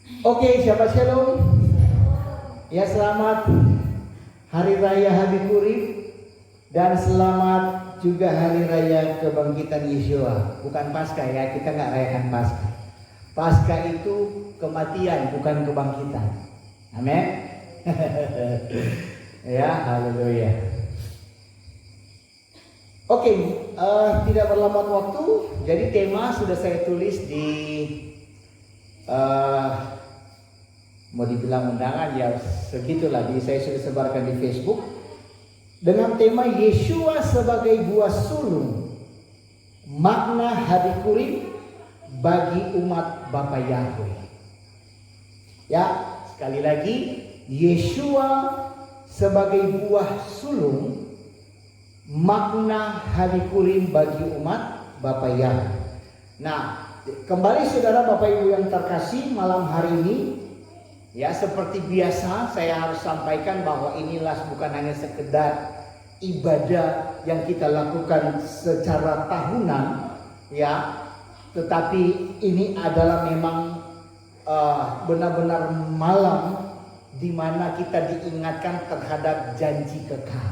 Oke, Shabbat Shalom. Ya, selamat Hari Raya Habikurim dan selamat juga Hari Raya Kebangkitan Yeshua. Bukan Paskah ya, kita nggak rayakan Paskah. Paskah itu kematian, bukan kebangkitan. Amin. Ya, haleluya. Oke, tidak berlama waktu. Jadi tema sudah saya tulis di mau dibilang undangan ya segitulah, saya sudah sebarkan di Facebook dengan tema Yeshua sebagai buah sulung, makna Habikurim bagi umat Bapa Yahweh. Ya, sekali lagi, Yeshua sebagai buah sulung, makna Habikurim bagi umat Bapa Yahweh. Nah, kembali saudara Bapak Ibu yang terkasih, malam hari ini ya seperti biasa saya harus sampaikan bahwa inilah bukan hanya sekedar ibadah yang kita lakukan secara tahunan ya, tetapi ini adalah memang benar-benar malam di mana kita diingatkan terhadap janji kekal.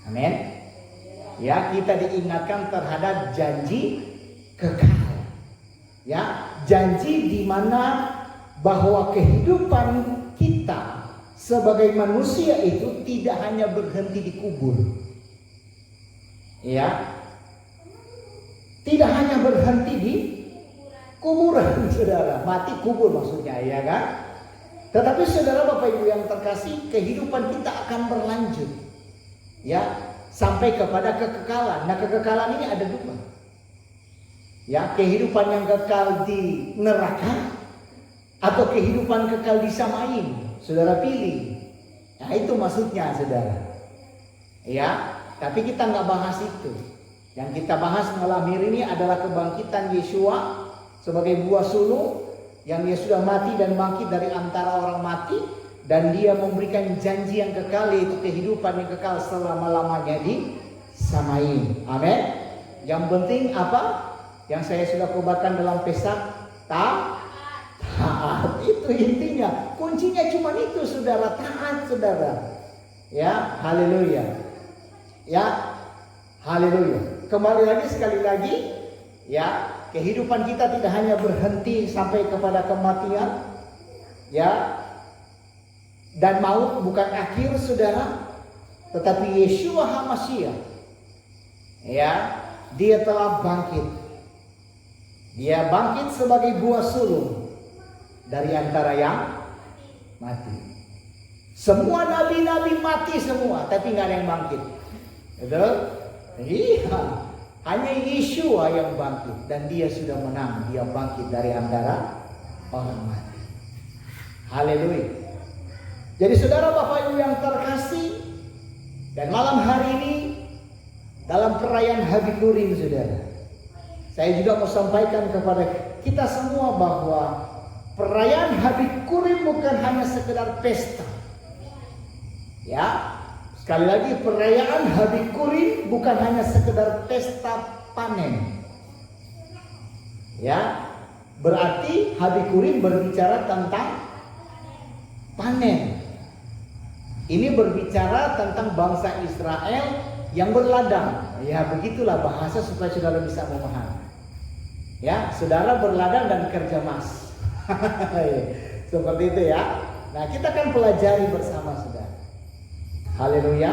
Amin. Ya, kita diingatkan terhadap janji kekal. Ya, janji di mana bahwa kehidupan kita sebagai manusia itu tidak hanya berhenti di kubur. Ya. Tidak hanya berhenti di kuburan, saudara. Mati kubur maksudnya, ya kan? Tetapi saudara Bapak Ibu yang terkasih, kehidupan kita akan berlanjut. Ya, sampai kepada kekekalan. Nah, kekekalan ini ada dua. Ya, kehidupan yang kekal di neraka atau kehidupan kekal di Samaim. Saudara pilih. Nah, itu maksudnya, saudara. Ya, tapi kita nggak bahas itu. Yang kita bahas malam hari ini adalah kebangkitan Yeshua sebagai buah sulung yang dia sudah mati dan bangkit dari antara orang mati, dan dia memberikan janji yang kekal, yaitu kehidupan yang kekal selama-lamanya di Samaim. Amin. Yang penting apa? Yang saya sudah kobarkan dalam Pesak, taat. Itu intinya. Kuncinya cuma itu, saudara, taat, saudara. Ya, haleluya. Ya, haleluya. Kembali lagi, sekali lagi, ya, kehidupan kita tidak hanya berhenti sampai kepada kematian, ya, dan maut bukan akhir, saudara, tetapi Yeshua HaMashiach, ya, dia telah bangkit. Dia bangkit sebagai buah sulung dari antara yang mati. Semua nabi-nabi mati semua, tapi nggak ada yang bangkit. Betul? Iya. Hanya Yeshua yang bangkit, dan dia sudah menang. Dia bangkit dari antara orang mati. Haleluya. Jadi saudara Bapak Ibu yang terkasih, dan malam hari ini dalam perayaan Habikurim, saudara, saya juga mau sampaikan kepada kita semua bahwa perayaan Habikurim bukan hanya sekedar pesta. Ya, sekali lagi, perayaan Habikurim bukan hanya sekedar pesta panen. Ya, berarti Habikurim berbicara tentang panen. Ini berbicara tentang bangsa Israel yang berladang. Ya, begitulah bahasa supaya saudara bisa memahami. Ya, saudara berladang dan kerja mas. Seperti itu ya. Nah, kita akan pelajari bersama, saudara. Haleluya.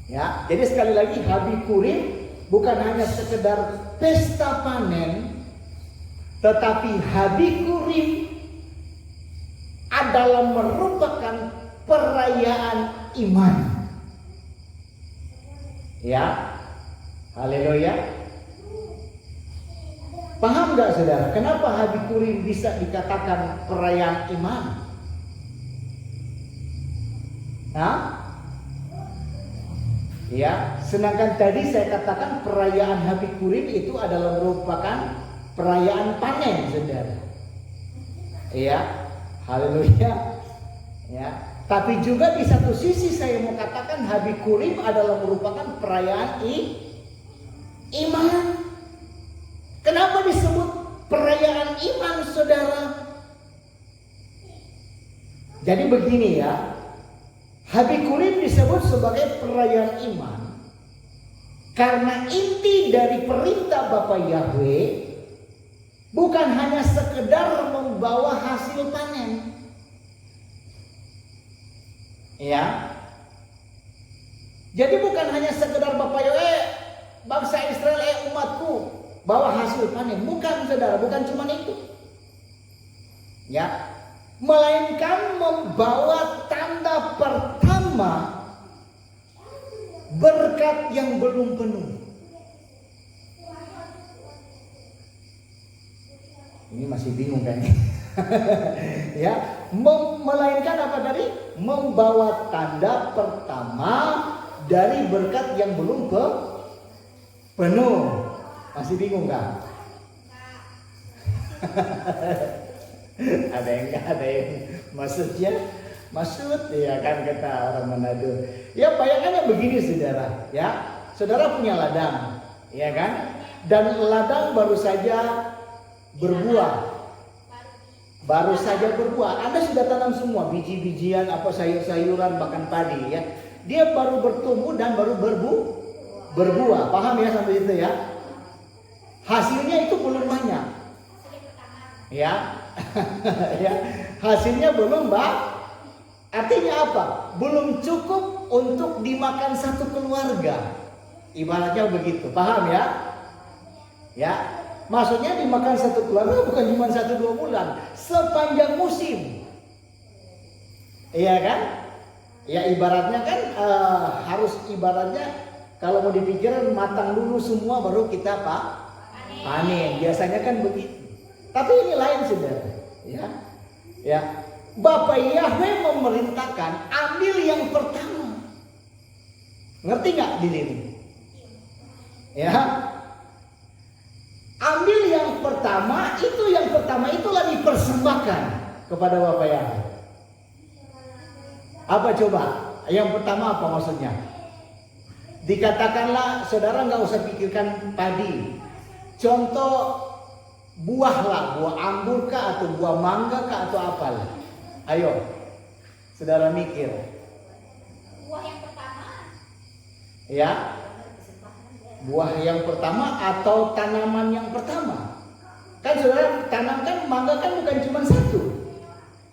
Ya, jadi sekali lagi, Habikurim bukan hanya sekedar pesta panen, tetapi Habikurim adalah merupakan perayaan iman. Ya, haleluya. Paham gak, saudara? Kenapa Habikurim bisa dikatakan perayaan iman? Nah, ya, sedangkan tadi saya katakan perayaan Habikurim itu adalah merupakan perayaan panen, saudara. Ya, haleluya. Ya, tapi juga di satu sisi saya mau katakan Habikurim adalah merupakan perayaan iman. Kenapa disebut perayaan iman, saudara. Jadi begini ya, Habikurim disebut sebagai perayaan iman karena inti dari perintah Bapa Yahweh bukan hanya sekedar membawa hasil panen. Ya. Jadi bukan hanya sekedar Bapa Yahweh, bangsa Israel, umatku, bawa hasil panen. Bukan, saudara, bukan cuma itu. Ya. Melainkan membawa tanda pertama berkat yang belum penuh. Ini masih bingung kan? Ya, melainkan apa tadi? Membawa tanda pertama dari berkat yang belum penuh. Masih bingung kan? Ada yang maksud ya kan, kata orang Manado. Ya bayangannya begini, saudara. Ya, saudara punya ladang, ya kan? Dan ladang baru saja berbuah. Anda sudah tanam semua biji-bijian, apa sayur-sayuran, bahkan padi, ya. Dia baru bertumbuh dan baru berbuah. Paham ya sampai itu ya? Hasilnya itu belum banyak. Ya. Ya, hasilnya belum, Mbak. Artinya apa? Belum cukup untuk dimakan satu keluarga. Ibaratnya begitu. Paham ya? Ya. Maksudnya dimakan satu keluarga bukan cuma 1-2 bulan, sepanjang musim. Iya kan? Ya ibaratnya kan harus ibaratnya kalau mau dipikir matang dulu semua baru kita panen. Biasanya kan begitu. Tapi ini lain, saudara. Ya. Ya. Bapa Yahweh memerintahkan ambil yang pertama. Ngerti nggak di sini? Ya. Ambil yang pertama, itulah dipersembahkan kepada Bapa Yahweh. Apa coba? Yang pertama apa maksudnya? Dikatakanlah saudara nggak usah pikirkan padi. Contoh buah lah, buah anggur kah atau buah mangga kah atau apalah. Ayo, saudara mikir. Buah yang pertama. Ya. Buah yang pertama atau tanaman yang pertama. Kan saudara tanamkan mangga kan bukan cuma satu.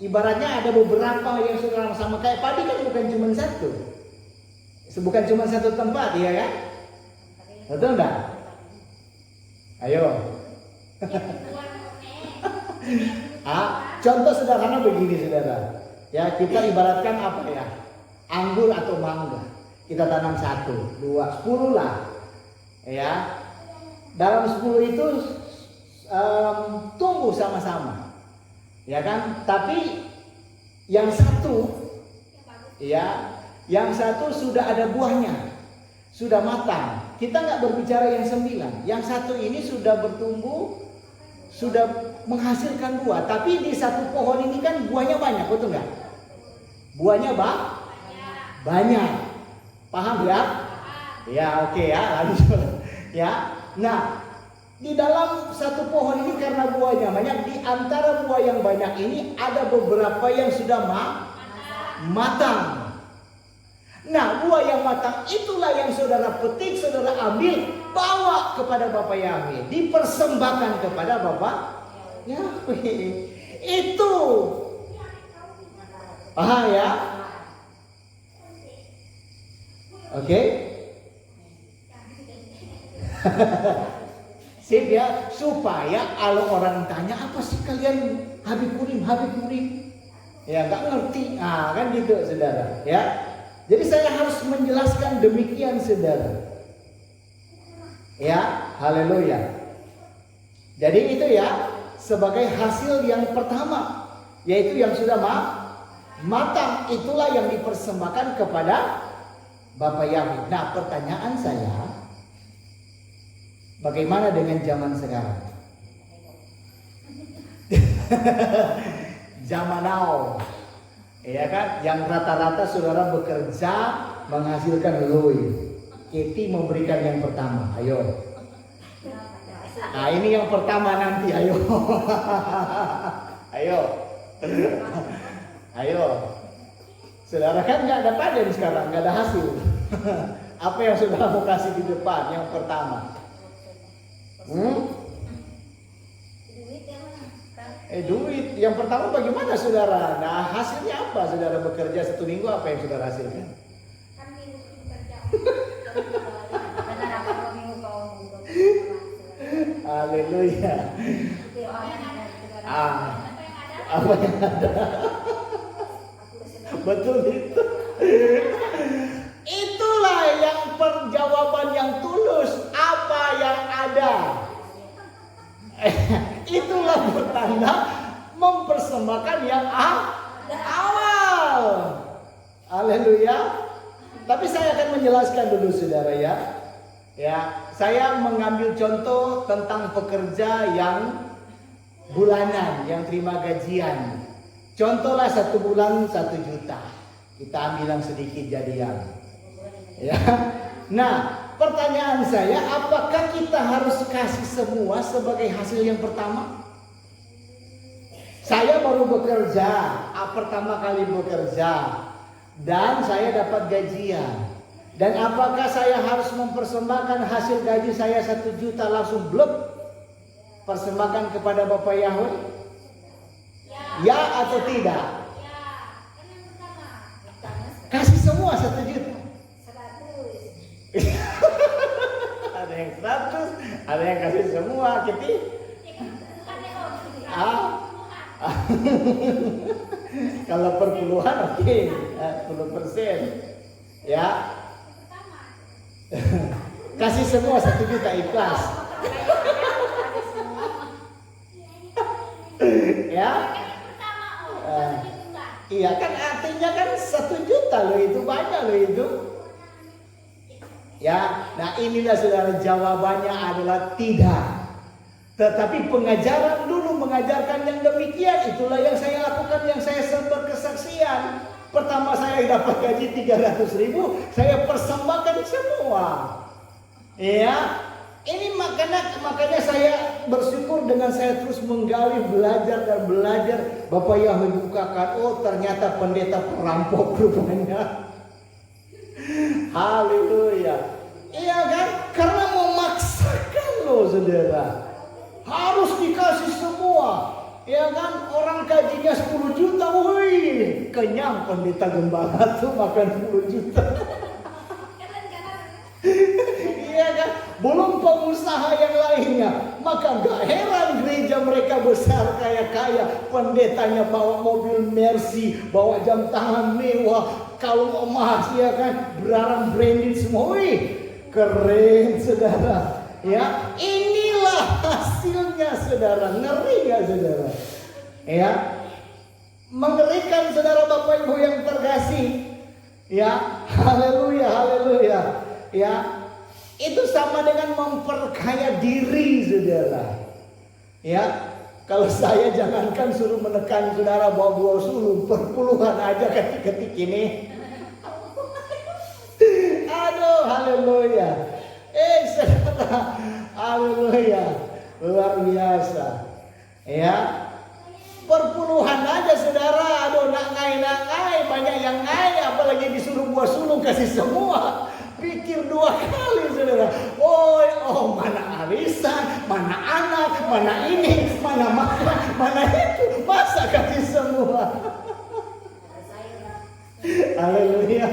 Ibaratnya ada beberapa yang saudara sama kayak padi kan bukan cuma satu. Bukan cuma satu tempat, ya kan? Betul enggak? Ayo. Contoh sederhana begini, saudara. Ya, kita ibaratkan apa ya? Anggur atau mangga. Kita tanam 1, 2, 10 lah. Ya. Dalam 10 itu tumbuh sama-sama. Ya kan? Tapi yang satu yang satu sudah ada buahnya. Sudah matang. Kita nggak berbicara yang 9. Yang satu ini sudah bertumbuh, sudah menghasilkan buah. Tapi di satu pohon ini kan buahnya banyak, betul nggak? Buahnya banyak. Paham ya? Ya, oke ya, lanjut. Ya. Nah, di dalam satu pohon ini karena buahnya banyak, di antara buah yang banyak ini ada beberapa yang sudah matang. Nah, buah yang matang itulah yang saudara petik, saudara ambil, bawa kepada Bapa Yahweh, dipersembahkan kepada Bapa Yahweh. Itu. Paham ya? Oke? Sip ya, supaya kalau orang tanya apa sih kalian Habikurim? Ya nggak ngerti, kan gitu, saudara. Ya, jadi saya harus menjelaskan demikian, saudara. Ya, haleluya. Jadi itu ya sebagai hasil yang pertama, yaitu yang sudah matang, itulah yang dipersembahkan kepada Bapa Yahweh. Nah, pertanyaan saya, bagaimana dengan zaman sekarang? Zaman now, ya kan? Yang rata-rata saudara bekerja menghasilkan loy. Keti memberikan yang pertama. Ayo. Nah ini yang pertama nanti, ayo. Ayo. Ayo. Saudara kan nggak ada panen sekarang, nggak ada hasil. Apa yang saudara mau kasih di depan yang pertama? Duit ya mana? Duit. Yang pertama bagaimana saudara? Nah hasilnya apa? Saudara bekerja 1 minggu, apa yang saudara hasilkan? Kan minggu kerja. Benar apa 2 minggu kau minggu. Haleluya. Itu yang ada. Apa yang ada? Betul itu. Itulah yang perjawaban yang tulus. Apa yang ada? Itulah bertanda mempersembahkan yang awal. Haleluya. Tapi saya akan menjelaskan dulu saudara ya. Ya, saya mengambil contoh tentang pekerja yang bulanan, yang terima gajian. Contohlah 1 bulan 1 juta. Kita ambil yang sedikit jadian. Ya. Nah, pertanyaan saya, apakah kita harus kasih semua sebagai hasil yang pertama? Saya baru bekerja, pertama kali bekerja, dan saya dapat gajian. Dan apakah saya harus mempersembahkan hasil gaji saya 1 juta langsung blok persembahkan kepada Bapak Yahweh? Ya atau tidak? Ya, kan yang pertama. Kasih semua 1 juta. 100. Ada yang 100, ada yang kasih semua, Kiti. Kalau per puluhan oke, 10%. Ya. Kasih semua 1 juta ikhlas. Ya. Iya kan artinya kan 1 juta loh, itu banyak loh itu. Ya, nah inilah saudara, jawabannya adalah tidak. Tetapi pengajaran dulu mengajarkan yang demikian. Itulah yang saya lakukan, yang saya berkesaksian. Pertama saya dapat gaji 300.000, saya persembahkan semua. Ya, ini makanya saya bersyukur dengan saya terus menggali, belajar dan belajar. Bapak Yahweh bukakan, oh ternyata pendeta perampok rupanya. Haleluya. Iya kan? Karena memaksakan loh saudara. Harus dikasih semua. Ya kan? Orang gajinya 10 juta. Wih, kenyang pendeta gembala tuh makan 10 juta. Iya kan? Belum pengusaha yang lainnya. Maka gak heran gereja mereka besar kaya-kaya. Pendetanya bawa mobil Mercy, bawa jam tangan mewah, kalung emas, ya kan? Barang branded semua. Wih, keren saudara. Ya, inilah hasilnya saudara. Ngeri gak saudara? Ya, mengerikan saudara Bapak Ibu yang terkasih. Ya, haleluya, haleluya. Ya, itu sama dengan memperkaya diri saudara. Ya, kalau saya jangankan suruh menekan saudara bawa sulung, perpuluhan aja ketik-ketik ini. Aduh, haleluya. Saudara, haleluya, luar biasa. Ya, perpuluhan aja saudara. Aduh, nak ngai, banyak yang ngai, apalagi disuruh buah sulung kasih semua. Pikir 2 kali saudara. Oh, mana arisan, mana anak, mana ini, mana makan, mana itu. Masa kasih semua? Haleluya.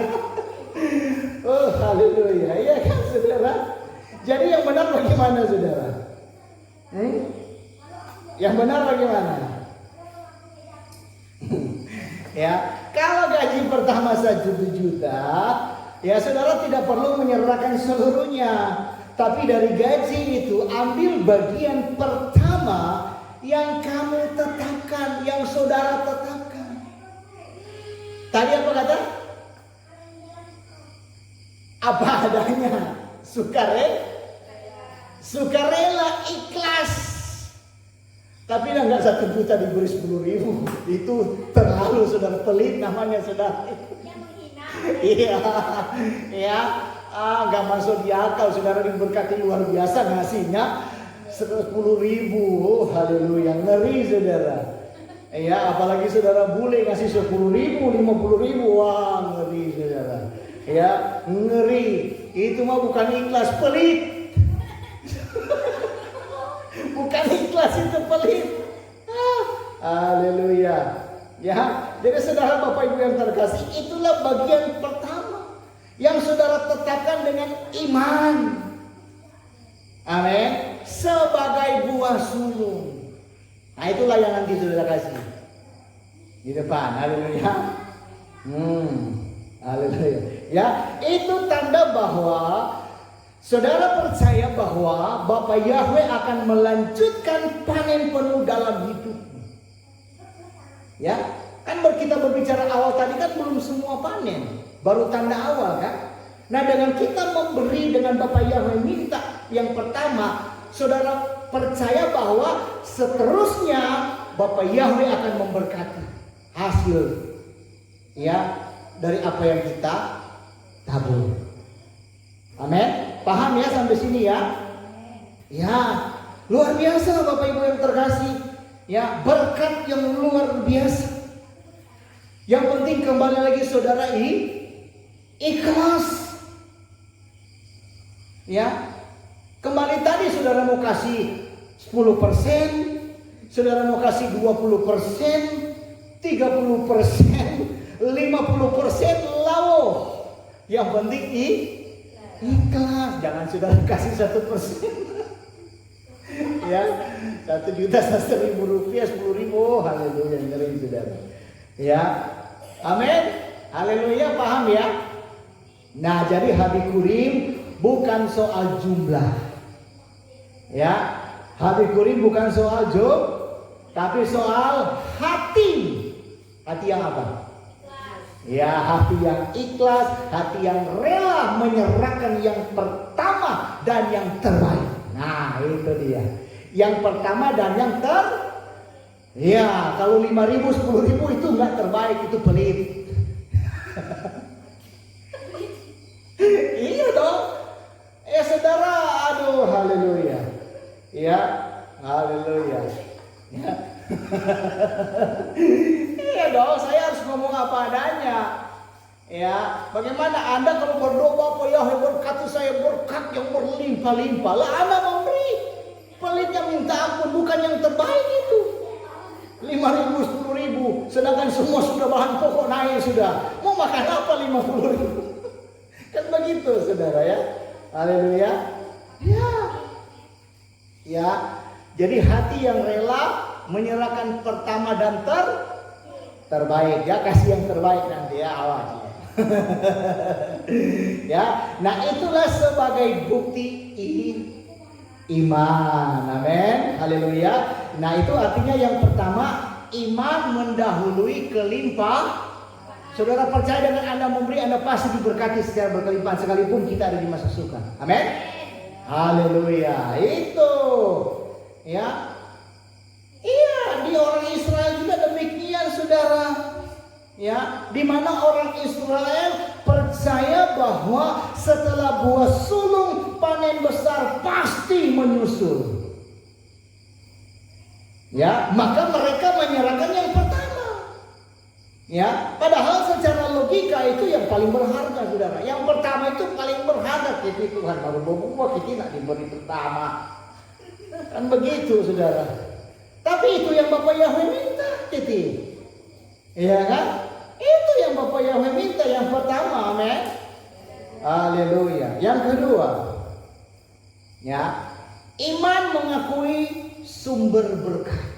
Oh, haleluya. Iya kan saudara? Jadi yang benar bagaimana saudara? Yang benar bagaimana? Ya, kalau gaji pertama 1 juta, ya saudara tidak perlu menyerahkan seluruhnya. Tapi dari gaji itu ambil bagian pertama yang kamu tetapkan, yang saudara tetapkan. Tadi apa kata? Apa adanya. Sukarela, ikhlas. Tapi enggak 1 juta diberi 10.000. Itu terlalu saudara, pelit namanya saudara. Iya, ya, nggak masuk di akal saudara, diberkati luar biasa ngasihnya 10.000. Oh, haleluya, ngeri saudara. Ya, apalagi saudara bule ngasih 10.000, 50.000, wah ngeri saudara. Ya, ngeri. Itu mah bukan ikhlas, pelit. Bukan ikhlas, itu pelit. Haleluya. Ya, jadi saudara Bapak Ibu yang terkasih, itulah bagian pertama yang saudara tetapkan dengan iman. Amin. Sebagai buah sulung. Nah, itulah yang nanti saudara kasih di depan. Haleluya. Haleluya. Ya, itu tanda bahwa saudara percaya bahwa Bapa Yahweh akan melanjutkan panen penuh dalam hidupmu. Ya, kan kita berbicara awal tadi kan belum semua panen, baru tanda awal kan. Nah, dengan kita memberi, dengan Bapa Yahweh minta yang pertama, saudara percaya bahwa seterusnya Bapa Yahweh akan memberkati hasil ya dari apa yang kita tabur. Amin. Paham ya sampai sini ya? Ya, luar biasa Bapak Ibu yang terkasih. Ya, berkat yang luar biasa. Yang penting kembali lagi saudara ikhlas. Ya, kembali tadi saudara mau kasih 10%, saudara mau kasih 20%, 30%, 50%, lawo. Yang penting ikhlas. Jangan saudara kasih 1%. Ya, 1.100.000 rupiah, 10.000, haleluya, ngeri saudara. Ya, amin, haleluya, paham ya? Nah, jadi Habikurim bukan soal jumlah. Ya, Habikurim bukan soal tapi soal hati. Hati yang apa? Ya, hati yang ikhlas, hati yang rela menyerahkan yang pertama dan yang terbaik. Nah, itu dia. Yang pertama dan yang ya, kalau 5.000, 10.000 itu enggak terbaik, itu pelit. Iya dong. Saudara, aduh, haleluya. Ya, haleluya. Ya. Iya dong, saya harus ngomong apa adanya. Ya, bagaimana Anda kalau berdoa Bapa Yahweh berkati saya berkat yang berlimpah-limpah, lah Anda memberi pelitnya minta ampun, bukan yang terbaik itu. 5.000, 10.000, sedangkan semua sudah bahan pokok naik sudah. Mau makan apa 50.000? Kan begitu saudara ya. Haleluya. Ya. Ya, jadi hati yang rela menyerahkan pertama dan terbaik. Ya, kasih yang terbaik nanti ya, awas ya. Ya, nah itulah sebagai bukti iman. Amin. Haleluya. Nah, itu artinya yang pertama, iman mendahului kelimpah. Saudara percaya dengan Anda memberi, Anda pasti diberkati secara berkelimpahan sekalipun kita ada di masa suka. Amin. Haleluya. Itu ya. Iya, di orang Israel juga demikian saudara. Ya, di mana orang Israel percaya bahwa setelah buah sulung panen besar pasti menyusul. Ya, maka mereka menyerahkan yang pertama. Ya, padahal secara logika itu yang paling berharga saudara. Yang pertama itu paling berharga. Jadi Tuhan baru bawa kita nak diberi pertama. Kan begitu saudara. Tapi itu yang Bapak Yahweh minta, Titi. Iya kan? Itu yang Bapak Yahweh minta yang pertama, amin. Haleluya. Yang kedua, ya, iman mengakui sumber berkat.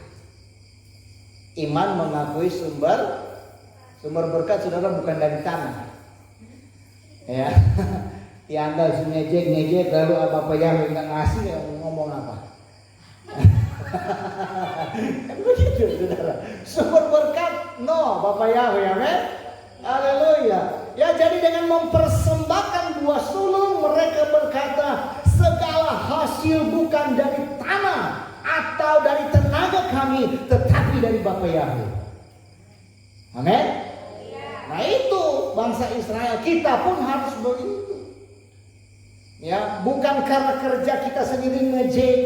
Iman mengakui sumber berkat saudara bukan dari tanah. Ya. Ya Anda ngejek lalu Bapak Yahweh nggak ngasih ya ngomong apa? Kan begitu saudara. Sumber berkat no Bapak Yahweh, amin. Haleluya. Ya, jadi dengan mempersembahkan buah sulung mereka berkata segala hasil bukan dari tanah atau dari tenaga kami tetapi dari Bapak Yahweh. Amin. Nah, itu bangsa Israel, kita pun harus begitu. Ya, bukan karena kerja kita sendiri ngejek.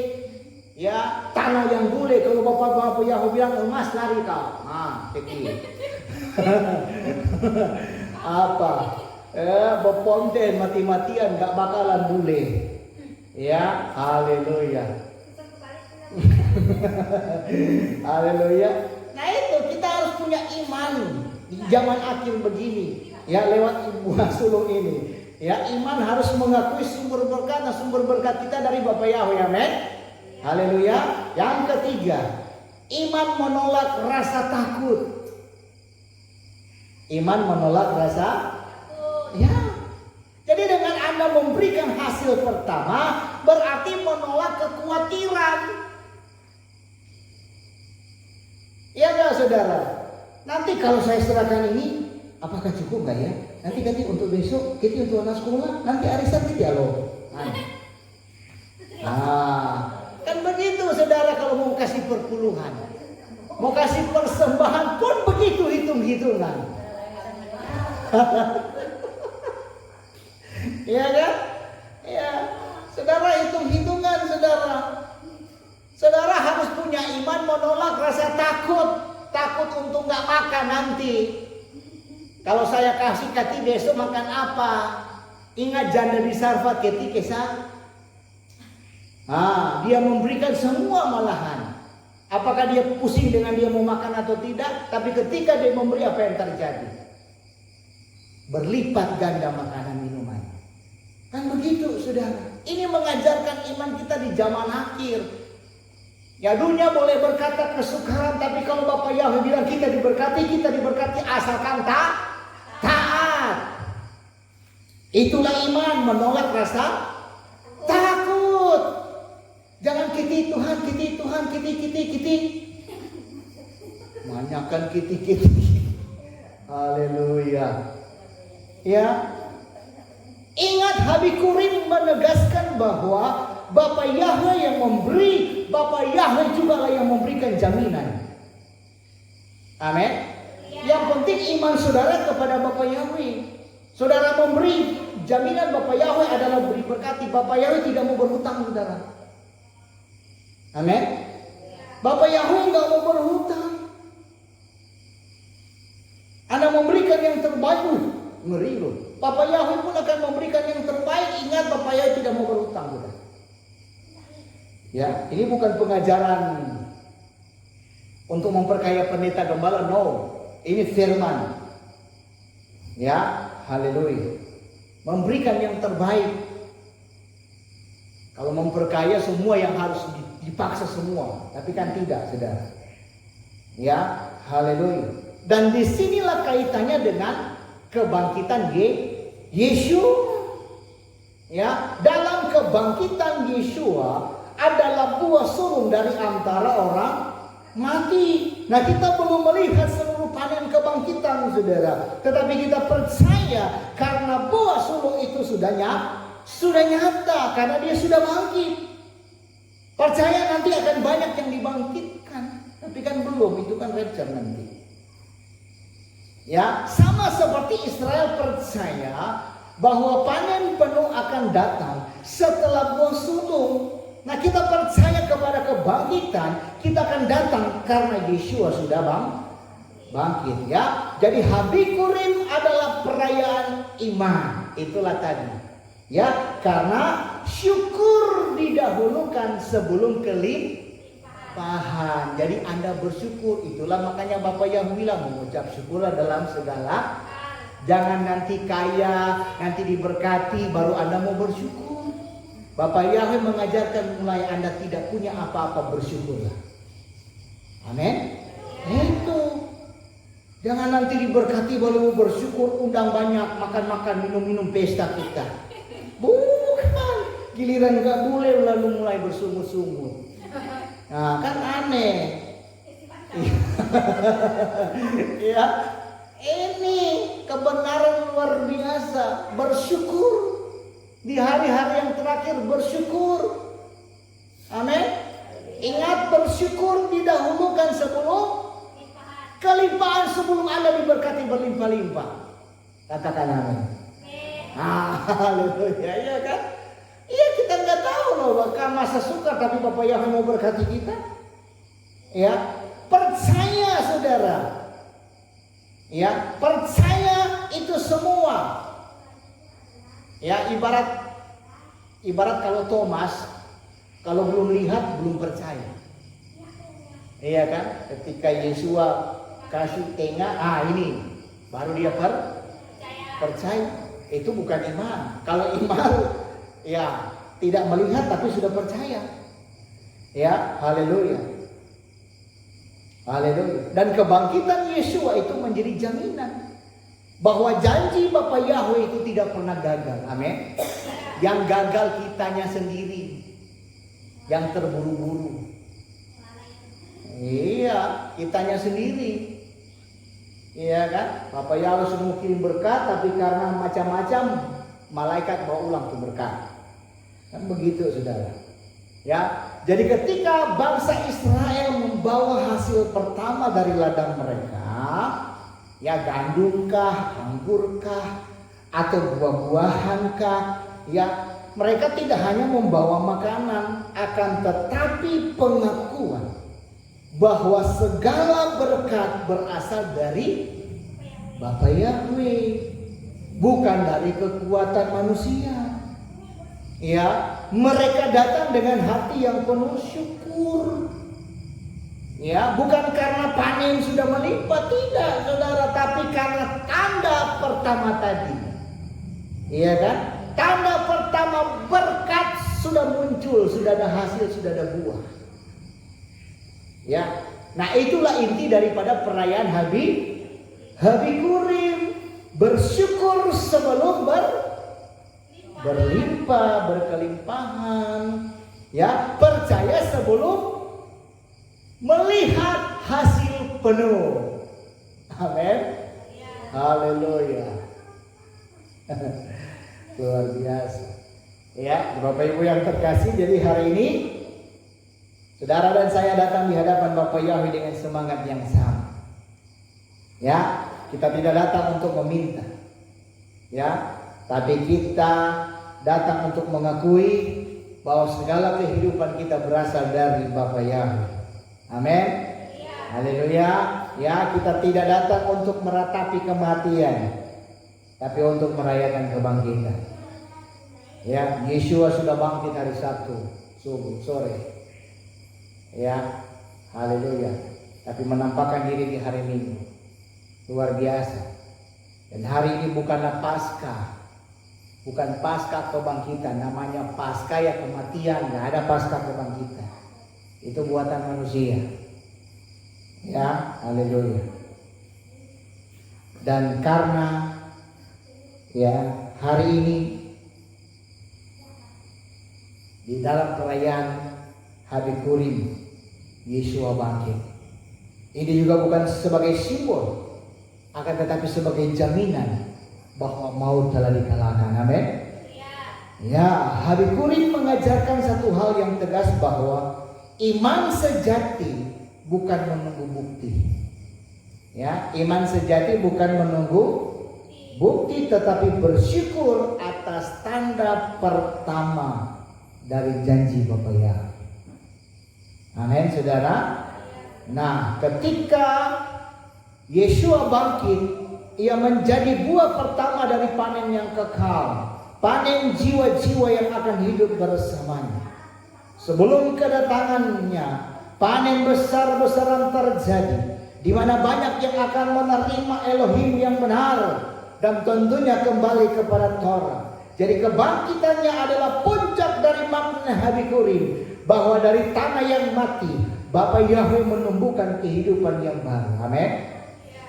Ya, tanah yang bule, kalau bapak-bapak Yahudi bilang emas lari kau. Ah, teki. Apa? Beponten mati-matian gak bakalan bule. Ya, haleluya. Haleluya. Nah itu kita harus punya iman di zaman akhir begini. Ya, lewat buah sulung ini. Ya, iman harus mengakui sumber berkat. Nah, sumber berkat kita dari Bapa Yahweh. Amin. Haleluya. Yang ketiga, iman menolak rasa takut. Iman menolak rasa ya. Jadi dengan Anda memberikan hasil pertama, berarti menolak kekhawatiran. Ya enggak saudara? Nanti kalau saya serahkan ini, apakah cukup enggak ya? Nanti ganti untuk besok, ganti untuk anak sekolah, nanti arisan tidak loh. Kan begitu saudara kalau mau kasih perpuluhan. Mau kasih persembahan pun begitu hitung-hitungan. Iya kan? Ya, saudara hitung-hitungan saudara. Saudara harus punya iman menolak rasa takut. Takut untuk nggak makan nanti. Kalau saya kasih kati besok makan apa? Ingat janda di Sarfat ketika dia memberikan semua malahan. Apakah dia pusing dengan dia mau makan atau tidak? Tapi ketika dia memberi, apa yang terjadi? Berlipat ganda makanan minuman. Kan begitu saudara. Ini mengajarkan iman kita di zaman akhir. Ya, dunia boleh berkata kesukaran, tapi kalau Bapak Yahweh bilang kita diberkati asalkan taat. Itulah iman, menolak rasa takut. Jangan kiti Tuhan, kiti. Banyakan kiti. Haleluya. Ya. Ingat Habikurim menegaskan bahwa Bapa Yahweh yang memberi, Bapa Yahweh juga lah yang memberikan jaminan. Amin. Yang penting iman saudara kepada Bapa Yahweh. Saudara memberi jaminan Bapa Yahweh adalah beri berkati. Bapa Yahweh tidak mau berhutang saudara. Amin. Bapa Yahweh nggak mau berhutang. Anda memberikan yang terbaik, ngeri loh. Bapa Yahweh pun akan memberikan yang terbaik. Ingat, Bapa Yahweh tidak mau berhutang saudara. Ya, ini bukan pengajaran untuk memperkaya pendeta gembala, no. Ini firman. Ya, haleluya. Memberikan yang terbaik. Kalau memperkaya semua yang harus dipaksa semua, tapi kan tidak, saudara. Ya, haleluya. Dan disinilah kaitannya dengan kebangkitan Yeshua. Ya, dalam kebangkitan Yeshua adalah buah sulung dari antara orang mati. Nah, kita belum melihat seluruh panen kebangkitan saudara, tetapi kita percaya karena buah sulung itu sudah nyata karena dia sudah bangkit. Percaya nanti akan banyak yang dibangkitkan, tapi kan belum, itu kan rapture nanti. Ya, sama seperti Israel percaya bahwa panen penuh akan datang setelah buah sulung. Nah, kita percaya kepada kebangkitan, kita akan datang karena Yeshua sudah bangkit ya. Jadi Habikurim adalah perayaan iman. Itulah tadi. Ya, karena syukur didahulukan sebelum kelimpahan. Jadi Anda bersyukur. Itulah makanya Bapak yang bilang mengucap syukurlah dalam segala. Jangan nanti kaya, nanti diberkati baru Anda mau bersyukur. Bapak Yahweh mengajarkan mulai Anda tidak punya apa-apa bersyukurlah. Amin. Itu. Jangan nanti diberkati baru bersyukur, undang banyak, makan-makan, minum-minum pesta kita. Bukan. Giliran gak boleh lalu mulai bersungut-sungut. Nah, kan aneh. Ya. Ini kebenaran luar biasa. Bersyukur. Di hari-hari yang terakhir bersyukur. Amin. Ingat, bersyukur didahulukan sebelum kelimpahan, sebelum Anda diberkati berlimpah-limpah. Katakan amin. Haleluya, ya kan? Iya, kita kita nggak tahu loh, bahkan masa sukar tapi Bapak Yahweh mau berkati kita. Ya, percaya saudara. Ya, percaya itu semua. Ya, ibarat kalau Thomas, kalau belum lihat belum percaya. Iya kan? Ketika Yesua kasih tengah, ini baru dia percaya. Itu bukan iman. Kalau iman, ya tidak melihat tapi sudah percaya. Ya, haleluya. Haleluya. Dan kebangkitan Yesua itu menjadi jaminan bahwa janji Bapa Yahweh itu tidak pernah gagal. Amin. Yang gagal kitanya sendiri, yang terburu-buru. Iya, kitanya sendiri. Iya kan? Bapa Yahweh sudah mau kirim berkat, tapi karena macam-macam malaikat bawa ulang tuh berkat. Kan begitu saudara. Ya, jadi ketika bangsa Israel membawa hasil pertama dari ladang mereka, ya gandumkah, anggurkah, atau buah-buahankah, ya mereka tidak hanya membawa makanan, akan tetapi pengakuan bahwa segala berkat berasal dari Bapa Yahweh, bukan dari kekuatan manusia. Ya, mereka datang dengan hati yang penuh syukur. Ya, bukan karena panen sudah melimpah, tidak saudara, tapi karena tanda pertama tadi. Iya kan? Tanda pertama berkat sudah muncul, sudah ada hasil, sudah ada buah. Ya, nah itulah inti daripada perayaan Habikurim, bersyukur sebelum berlimpah, berkelimpahan, ya, percaya sebelum melihat hasil penuh. Amin. Haleluya. Luar biasa. Ya, Bapak Ibu yang terkasih, jadi hari ini saudara dan saya datang di hadapan Bapa Yahweh dengan semangat yang sama. Ya, kita tidak datang untuk meminta. Ya, tapi kita datang untuk mengakui bahwa segala kehidupan kita berasal dari Bapa Yahweh. Amin. Haleluya. Ya, kita tidak datang untuk meratapi kematian, tapi untuk merayakan kebangkitan. Ya, Yesua sudah bangkit hari Sabtu sore. Ya, haleluya. Tapi menampakkan diri di hari Minggu. Luar biasa. Dan hari ini bukanlah Paskah. Bukan Paskah kebangkitan, namanya Paskah ya kematian, nggak ada Paskah kebangkitan. Itu buatan manusia. Ya, haleluya. Dan karena ya hari ini di dalam perayaan Habikurim Yesua bangkit. Ini juga bukan sebagai simbol, akan tetapi sebagai jaminan bahwa maut telah dikalahkan. Amin. Ya, Habikurim mengajarkan satu hal yang tegas bahwa iman sejati bukan menunggu bukti. Ya, iman sejati bukan menunggu bukti, tetapi bersyukur atas tanda pertama dari janji Bapa Yahweh. Amin, saudara. Nah, ketika Yesua bangkit, ia menjadi buah pertama dari panen yang kekal, panen jiwa-jiwa yang akan hidup bersamanya. Sebelum kedatangannya, panen besar-besaran terjadi, di mana banyak yang akan menerima Elohim yang benar dan tentunya kembali kepada Torah. Jadi kebangkitannya adalah puncak dari makna Habikurim, bahwa dari tanah yang mati Bapa Yahweh menumbuhkan kehidupan yang baru. Amin.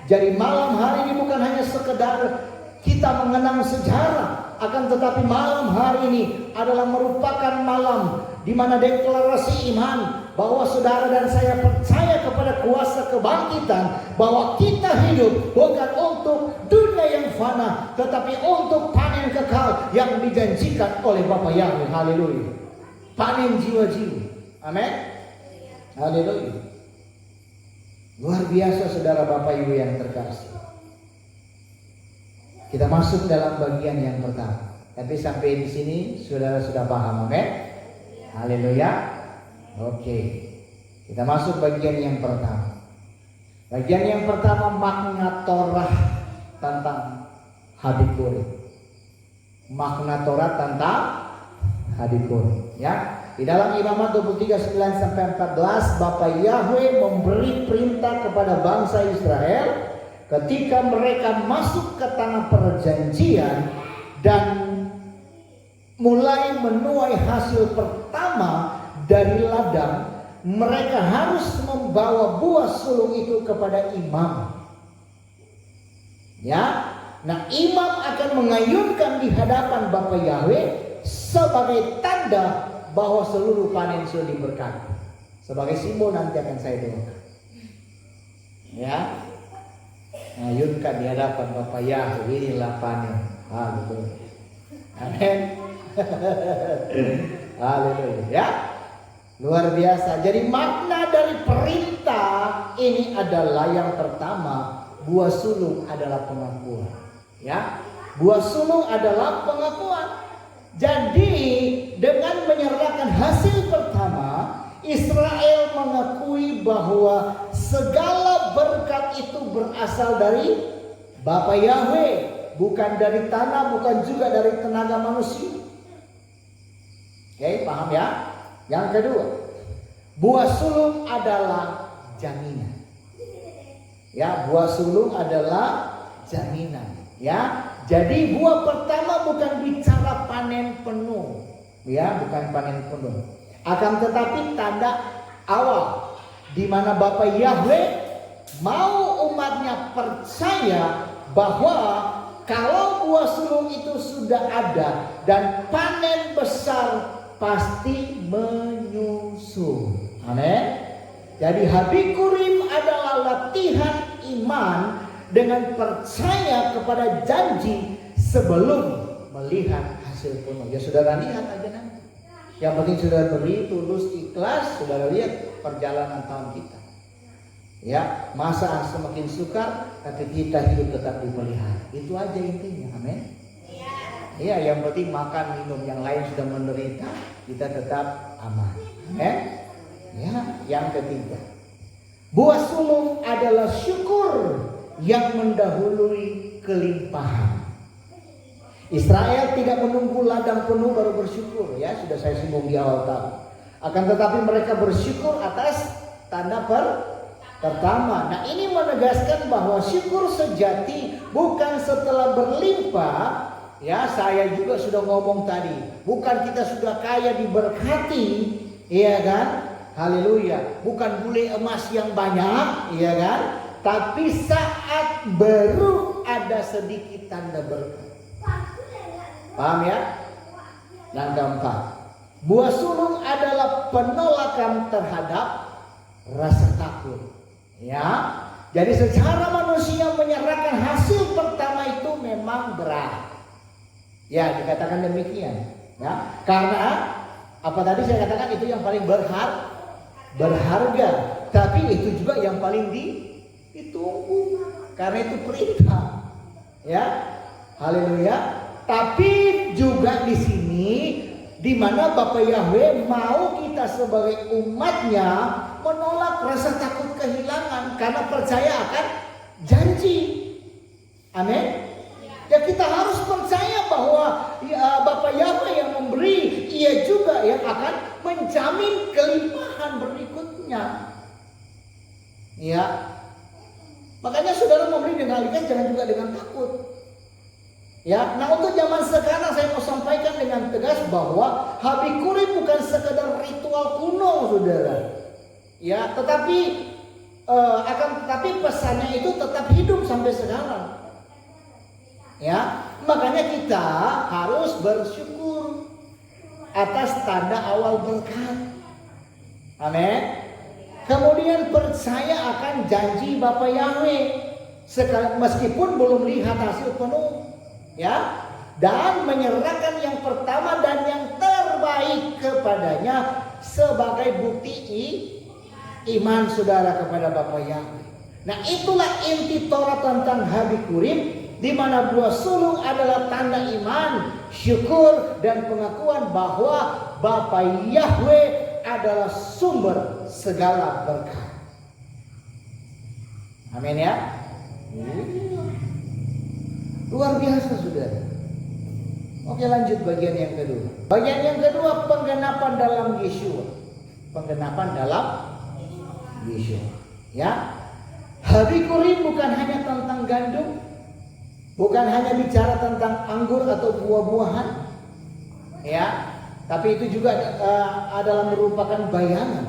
Jadi malam hari ini bukan hanya sekedar kita mengenang sejarah, akan tetapi malam hari ini adalah merupakan malam di mana deklarasi iman bahwa saudara dan saya percaya kepada kuasa kebangkitan, bahwa kita hidup bukan untuk dunia yang fana, tetapi untuk panen kekal yang dijanjikan oleh Bapa Yahweh. Haleluya. Panen jiwa-jiwa. Amin. Haleluya. Luar biasa saudara Bapak Ibu yang terkasih. Kita masuk dalam bagian yang pertama. Tapi sampai di sini saudara sudah paham, amin? Haleluya. Oke. Kita masuk bagian yang pertama. Bagian yang pertama makna Torah tentang Habikurim. Makna Torah tentang Habikurim, ya. Di dalam Imamat 23:9 sampai 14, Bapa Yahweh memberi perintah kepada bangsa Israel ketika mereka masuk ke tanah perjanjian dan mulai menuai hasil pertama dari ladang, mereka harus membawa buah sulung itu kepada imam. Ya, nah imam akan mengayunkan di hadapan Bapa Yahweh sebagai tanda bahwa seluruh panen sudah diberkati. Sebagai simbol nanti akan saya doakan. Ya, ngayunkan di hadapan Bapa Yahweh, inilah panen. Haleluya. Amin. Haleluya. Ya, luar biasa. Jadi makna dari perintah ini adalah yang pertama, buah sulung adalah pengakuan. Ya, buah sulung adalah pengakuan. Jadi dengan menyerahkan hasil pertama, Israel mengakui bahwa segala berkat itu berasal dari Bapa Yahweh, bukan dari tanah, bukan juga dari tenaga manusia. Oke, paham ya? Yang kedua, buah sulung adalah jaminan. Ya, buah sulung adalah jaminan. Ya, jadi buah pertama bukan bicara panen penuh, ya, bukan panen penuh. Akan tetapi tanda awal di mana Bapa Yahweh mau umatnya percaya bahwa kalau buah sulung itu sudah ada dan panen besar pasti menyusul. Amin. Jadi Habikurim adalah latihan iman dengan percaya kepada janji sebelum melihat hasil penuh. Ya saudara lihat aja nanti. Yang penting saudara beri tulus ikhlas, saudara lihat perjalanan tahun kita. Ya, masa semakin sukar tapi kita hidup tetap dipelihara. Itu aja intinya. Amin. Iya, yang penting makan minum, yang lain sudah menderita, kita tetap aman. Amin. Ya, yang ketiga, buah sulung adalah syukur yang mendahului kelimpahan. Israel tidak menunggu ladang penuh baru bersyukur, ya sudah saya singgung di awal tahun. Akan tetapi mereka bersyukur atas tanda pertama. Nah, ini menegaskan bahwa syukur sejati bukan setelah berlimpah. Ya, saya juga sudah ngomong tadi, bukan kita sudah kaya diberkati, iya kan? Haleluya. Bukan bule emas yang banyak, iya kan? Tapi saat baru ada sedikit tanda berkat. Paham ya? Yang keempat, buah sulung adalah penolakan terhadap rasa takut. Ya, jadi secara manusia menyerahkan hasil pertama itu memang berat. Ya, dikatakan demikian. Ya, karena apa tadi saya katakan itu yang paling berharga. Tapi itu juga yang paling ditunggu, karena itu perintah. Ya, haleluya. Tapi juga di sini di mana Bapa Yahweh mau kita sebagai umatnya menolak rasa takut kehilangan karena percaya akan janji. Amin. Ya, kita harus percaya bahwa ya, Bapa Yahweh yang memberi, Ia juga yang akan menjamin kelimpahan berikutnya. Ya. Makanya saudara memberi dengan ikhlas, jangan juga dengan takut. Ya, nah untuk zaman sekarang saya mau sampaikan dengan tegas bahwa Habikurim bukan sekedar ritual kuno, saudara. Ya, tetapi pesannya itu tetap hidup sampai sekarang. Ya, makanya kita harus bersyukur atas tanda awal berkat. Amin. Kemudian percaya akan janji Bapa Yahweh meskipun belum lihat hasil penuh. Ya, dan menyerahkan yang pertama dan yang terbaik kepadanya sebagai bukti iman saudara kepada Bapa Yahweh. Nah, itulah inti Torah tentang Habikurim di mana buah sulung adalah tanda iman, syukur dan pengakuan bahwa Bapa Yahweh adalah sumber segala berkat. Amin ya. Luar biasa saudara. Oke, lanjut bagian yang kedua. Bagian yang kedua, penggenapan dalam Yeshua. Penggenapan dalam Yeshua. Ya. Habikurim bukan hanya tentang gandum, bukan hanya bicara tentang anggur atau buah-buahan, ya, tapi itu juga adalah merupakan bayangan,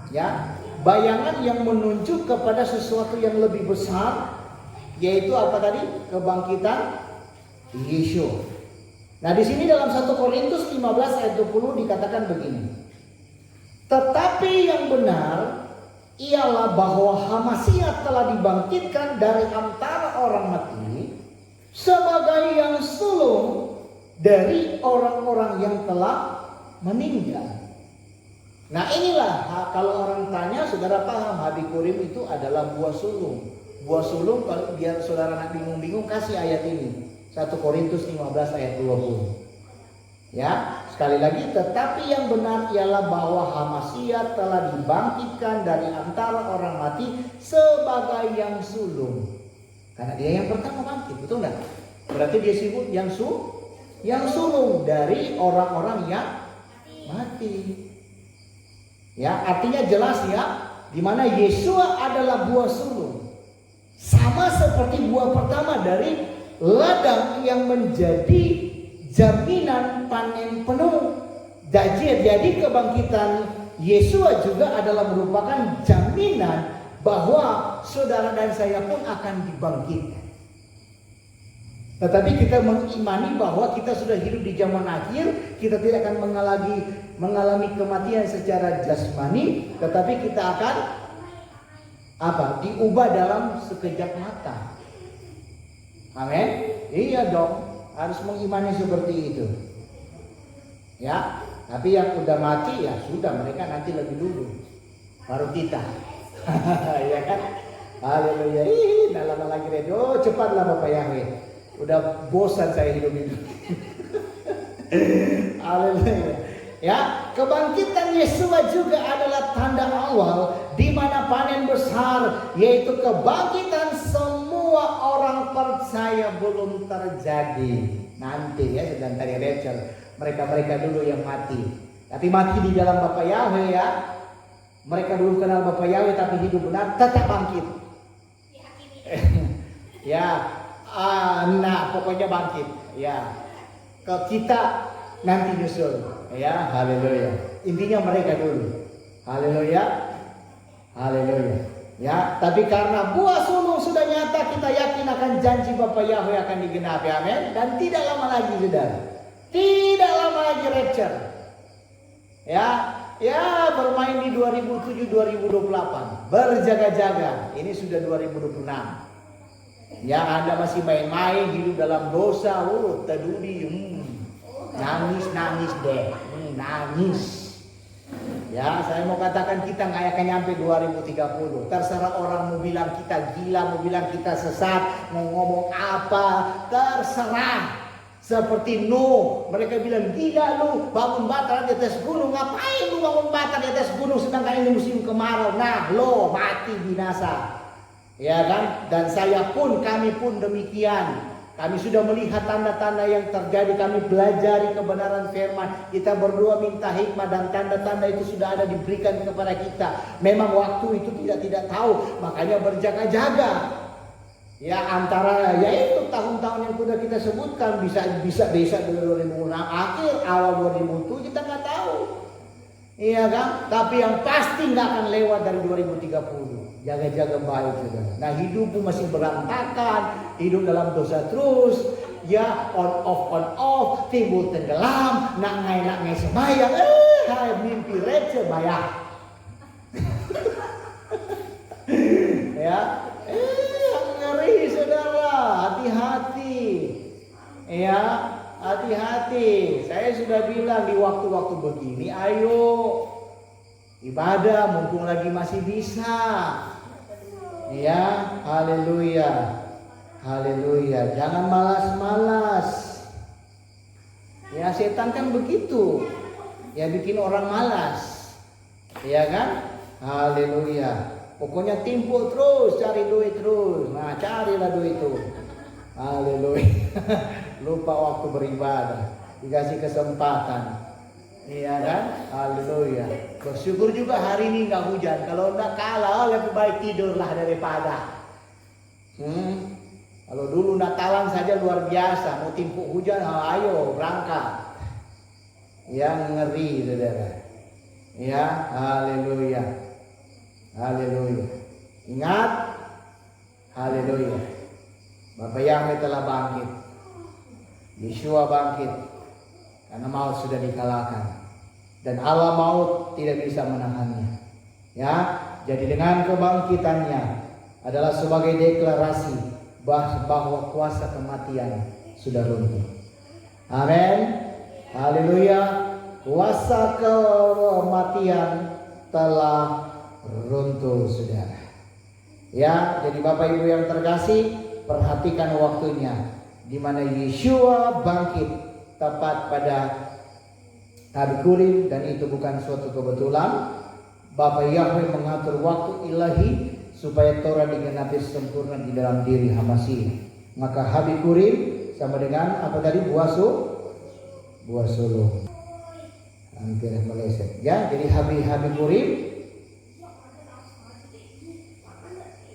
ya, bayangan yang menunjuk kepada sesuatu yang lebih besar, yaitu apa tadi? Kebangkitan Yeshua. Nah, di sini dalam 1 Korintus 15 ayat 20 dikatakan begini. Tetapi yang benar ialah bahwa Hamasiah telah dibangkitkan dari antara orang mati sebagai yang sulung dari orang-orang yang telah meninggal. Nah, inilah kalau orang tanya, saudara paham Habikurim itu adalah buah sulung. Buah sulung, kalau biar saudara nak bingung-bingung, kasih ayat ini. 1 Korintus 15 ayat 20. Ya, sekali lagi, tetapi yang benar ialah bahwa Hamasiah telah dibangkitkan dari antara orang mati sebagai yang sulung. Karena dia yang pertama bangkit, betul enggak? Berarti dia sebut yang sulung dari orang-orang yang mati. Ya, artinya jelas ya, di mana Yeshua adalah buah sulung. Sama seperti buah pertama dari ladang yang menjadi jaminan panen penuh. Jadi kebangkitan Yeshua juga adalah merupakan jaminan bahwa saudara dan saya pun akan dibangkitkan. Tetapi kita mengimani bahwa kita sudah hidup di zaman akhir, kita tidak akan mengalami kematian secara jasmani, tetapi kita akan diubah dalam sekejap mata. Amin. Iya dong, harus mengimani seperti itu. Ya, tapi yang udah mati ya sudah, mereka nanti lebih dulu, baru kita. Ya kan? Haleluya. Dah lama lagi ready. Oh, cepatlah Bapak Yahweh. Udah bosan saya hidup ini. Haleluya. Ya, kebangkitan Yeshua juga adalah tanda awal di mana panen besar, yaitu kebangkitan semua orang percaya belum terjadi. Nanti ya, sedang tadi Rachel, mereka dulu yang mati. Tapi mati di dalam Bapa Yahweh ya. Mereka belum kenal Bapa Yahweh tapi hidup benar, tetap bangkit. Ya, nah pokoknya bangkit. Ya, ke kita nanti nyusul. Ya, haleluya. Intinya mereka dulu. Haleluya. Haleluya. Ya, tapi karena buah sulung sudah nyata, kita yakin akan janji Bapa Yahweh akan digenapi. Amin. Dan tidak lama lagi, saudara. Tidak lama lagi rapture. Ya, bermain di 2007-2028. Berjaga-jaga. Ini sudah 2026. Ya, Anda masih main-main hidup dalam dosa, terdudi, nangis deh, nangis. Ya, saya mau katakan kita nggak akan nyampe 2030. Terserah orang mau bilang kita gila, mau bilang kita sesat, mau ngomong apa, terserah. Seperti Nuh, mereka bilang gila lu bangun bata di atas gunung. Ngapain lu bangun bata di atas gunung sedangkan ini musim kemarau? Nah, lo mati binasa. Ya kan? Dan kami pun demikian. Kami sudah melihat tanda-tanda yang terjadi. Kami belajari kebenaran firman. Kita berdoa minta hikmah dan tanda-tanda itu sudah ada diberikan kepada kita. Memang waktu itu tidak tahu, makanya berjaga-jaga. Ya, antara yaitu tahun-tahun yang sudah kita sebutkan, bisa 2006 akhir awal 2007 kita nggak tahu. Iya kan? Tapi yang pasti nggak akan lewat dari 2030. Jaga-jaga baik, saudara. Nah, hidupmu masih berantakan, hidup dalam dosa terus, ya on off, timbul tenggelam, nak ngai sembahyang, mimpi receh bayar. Ya, ngeri saudara, hati-hati. Ya, hati-hati. Saya sudah bilang di waktu-waktu begini, ayo ibadah mumpung lagi masih bisa. Ya, haleluya. Haleluya. Jangan malas-malas. Ya, setan kan begitu. Ya, bikin orang malas. Ya kan? Haleluya. Pokoknya timpuk terus, cari duit terus. Nah, carilah duit itu. Haleluya. Lupa waktu beribadah. Dikasih kesempatan. Iya kan? Haleluya. Bersyukur juga hari ini nggak hujan. Kalau nggak kalah, lebih baik tidurlah daripada. Kalau dulu Natalan saja luar biasa. Mau timpuk hujan, ayo berangkat. Yang ngeri, saudara. Ya, haleluya. Haleluya. Ingat, haleluya. Bapa Yahweh telah bangkit. Yeshua bangkit. Karena maut sudah dikalahkan. Dan Allah maut tidak bisa menahannya. Ya, jadi dengan kebangkitannya adalah sebagai deklarasi bahwa kuasa kematian sudah runtuh. Amin. Haleluya. Kuasa kematian telah runtuh, saudara. Ya, jadi Bapak Ibu yang terkasih, perhatikan waktunya di mana Yeshua bangkit tepat pada hari Kurim, dan itu bukan suatu kebetulan. Bapa Yahweh mengatur waktu ilahi supaya Torah digenapi sempurna di dalam diri Hamasih. Maka Hari Kurim sama dengan apa tadi? Buah sulung. Hampir meleset. Ya, jadi Hari Kurim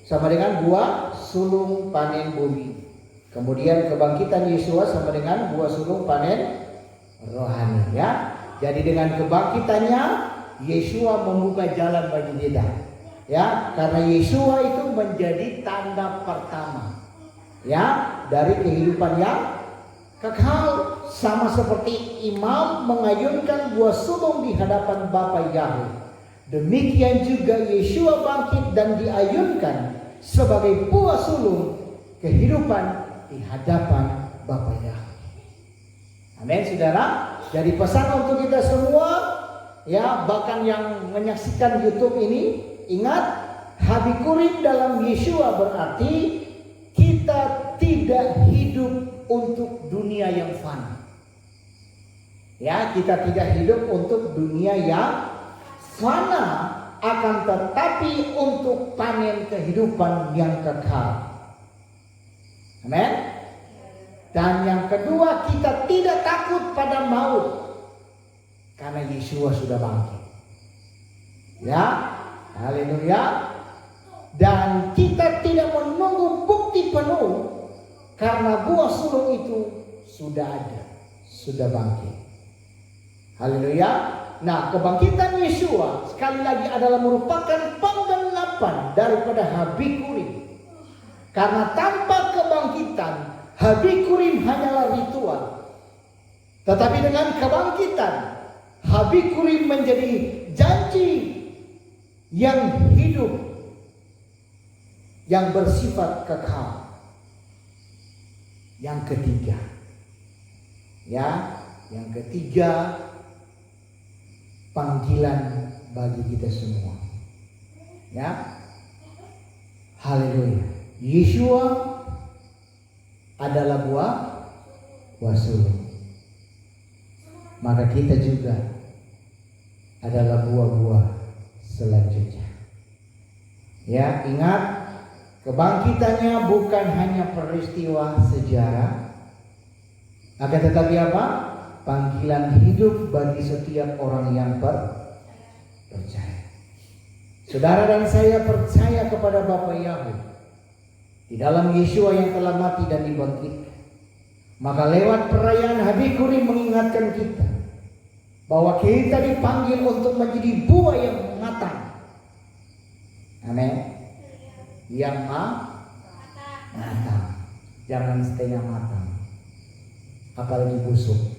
sama dengan buah sulung panen bumi. Kemudian kebangkitan Yeshua sama dengan buah sulung panen rohani, ya. Jadi dengan kebangkitannya Yeshua membuka jalan bagi kita. Ya, karena Yeshua itu menjadi tanda pertama, ya, dari kehidupan yang kekal, sama seperti imam mengayunkan buah sulung di hadapan Bapa Yahweh. Demikian juga Yeshua bangkit dan diayunkan sebagai buah sulung kehidupan di hadapan Bapa Yahweh. Amin, saudara. Jadi pesan untuk kita semua, ya, bahkan yang menyaksikan YouTube ini, ingat, Hari Kurim dalam Yeshua berarti kita tidak hidup untuk dunia yang fana. Ya, kita tidak hidup untuk dunia yang fana, akan tetapi untuk panen kehidupan yang kekal. Amin. Dan yang kedua, kita tidak takut pada maut karena Yeshua sudah bangkit. Ya, haleluya. Dan kita tidak menunggu bukti penuh karena buah sulung itu sudah ada, sudah bangkit. Haleluya. Nah, kebangkitan Yeshua sekali lagi adalah merupakan penggelapan daripada Hari Kurim. Karena tanpa kebangkitan, Hari Kurim hanyalah ritual. Tetapi dengan kebangkitan, Hari Kurim menjadi janji yang hidup, yang bersifat kekal. Yang ketiga, ya, yang ketiga, panggilan bagi kita semua. Ya, haleluya. Yeshua adalah buah sulung. Maka kita juga adalah buah-buah selanjutnya. Ya, ingat, kebangkitannya bukan hanya peristiwa sejarah, akan tetapi apa? Panggilan hidup bagi setiap orang yang percaya. Saudara dan saya percaya kepada Bapa Yahweh di dalam Yeshua yang telah mati dan dibangkitkan. Maka lewat perayaan Hari Kurim mengingatkan kita bahwa kita dipanggil untuk menjadi buah yang matang. Amin. Yang matang. Jangan setengah matang. Apalagi busuk.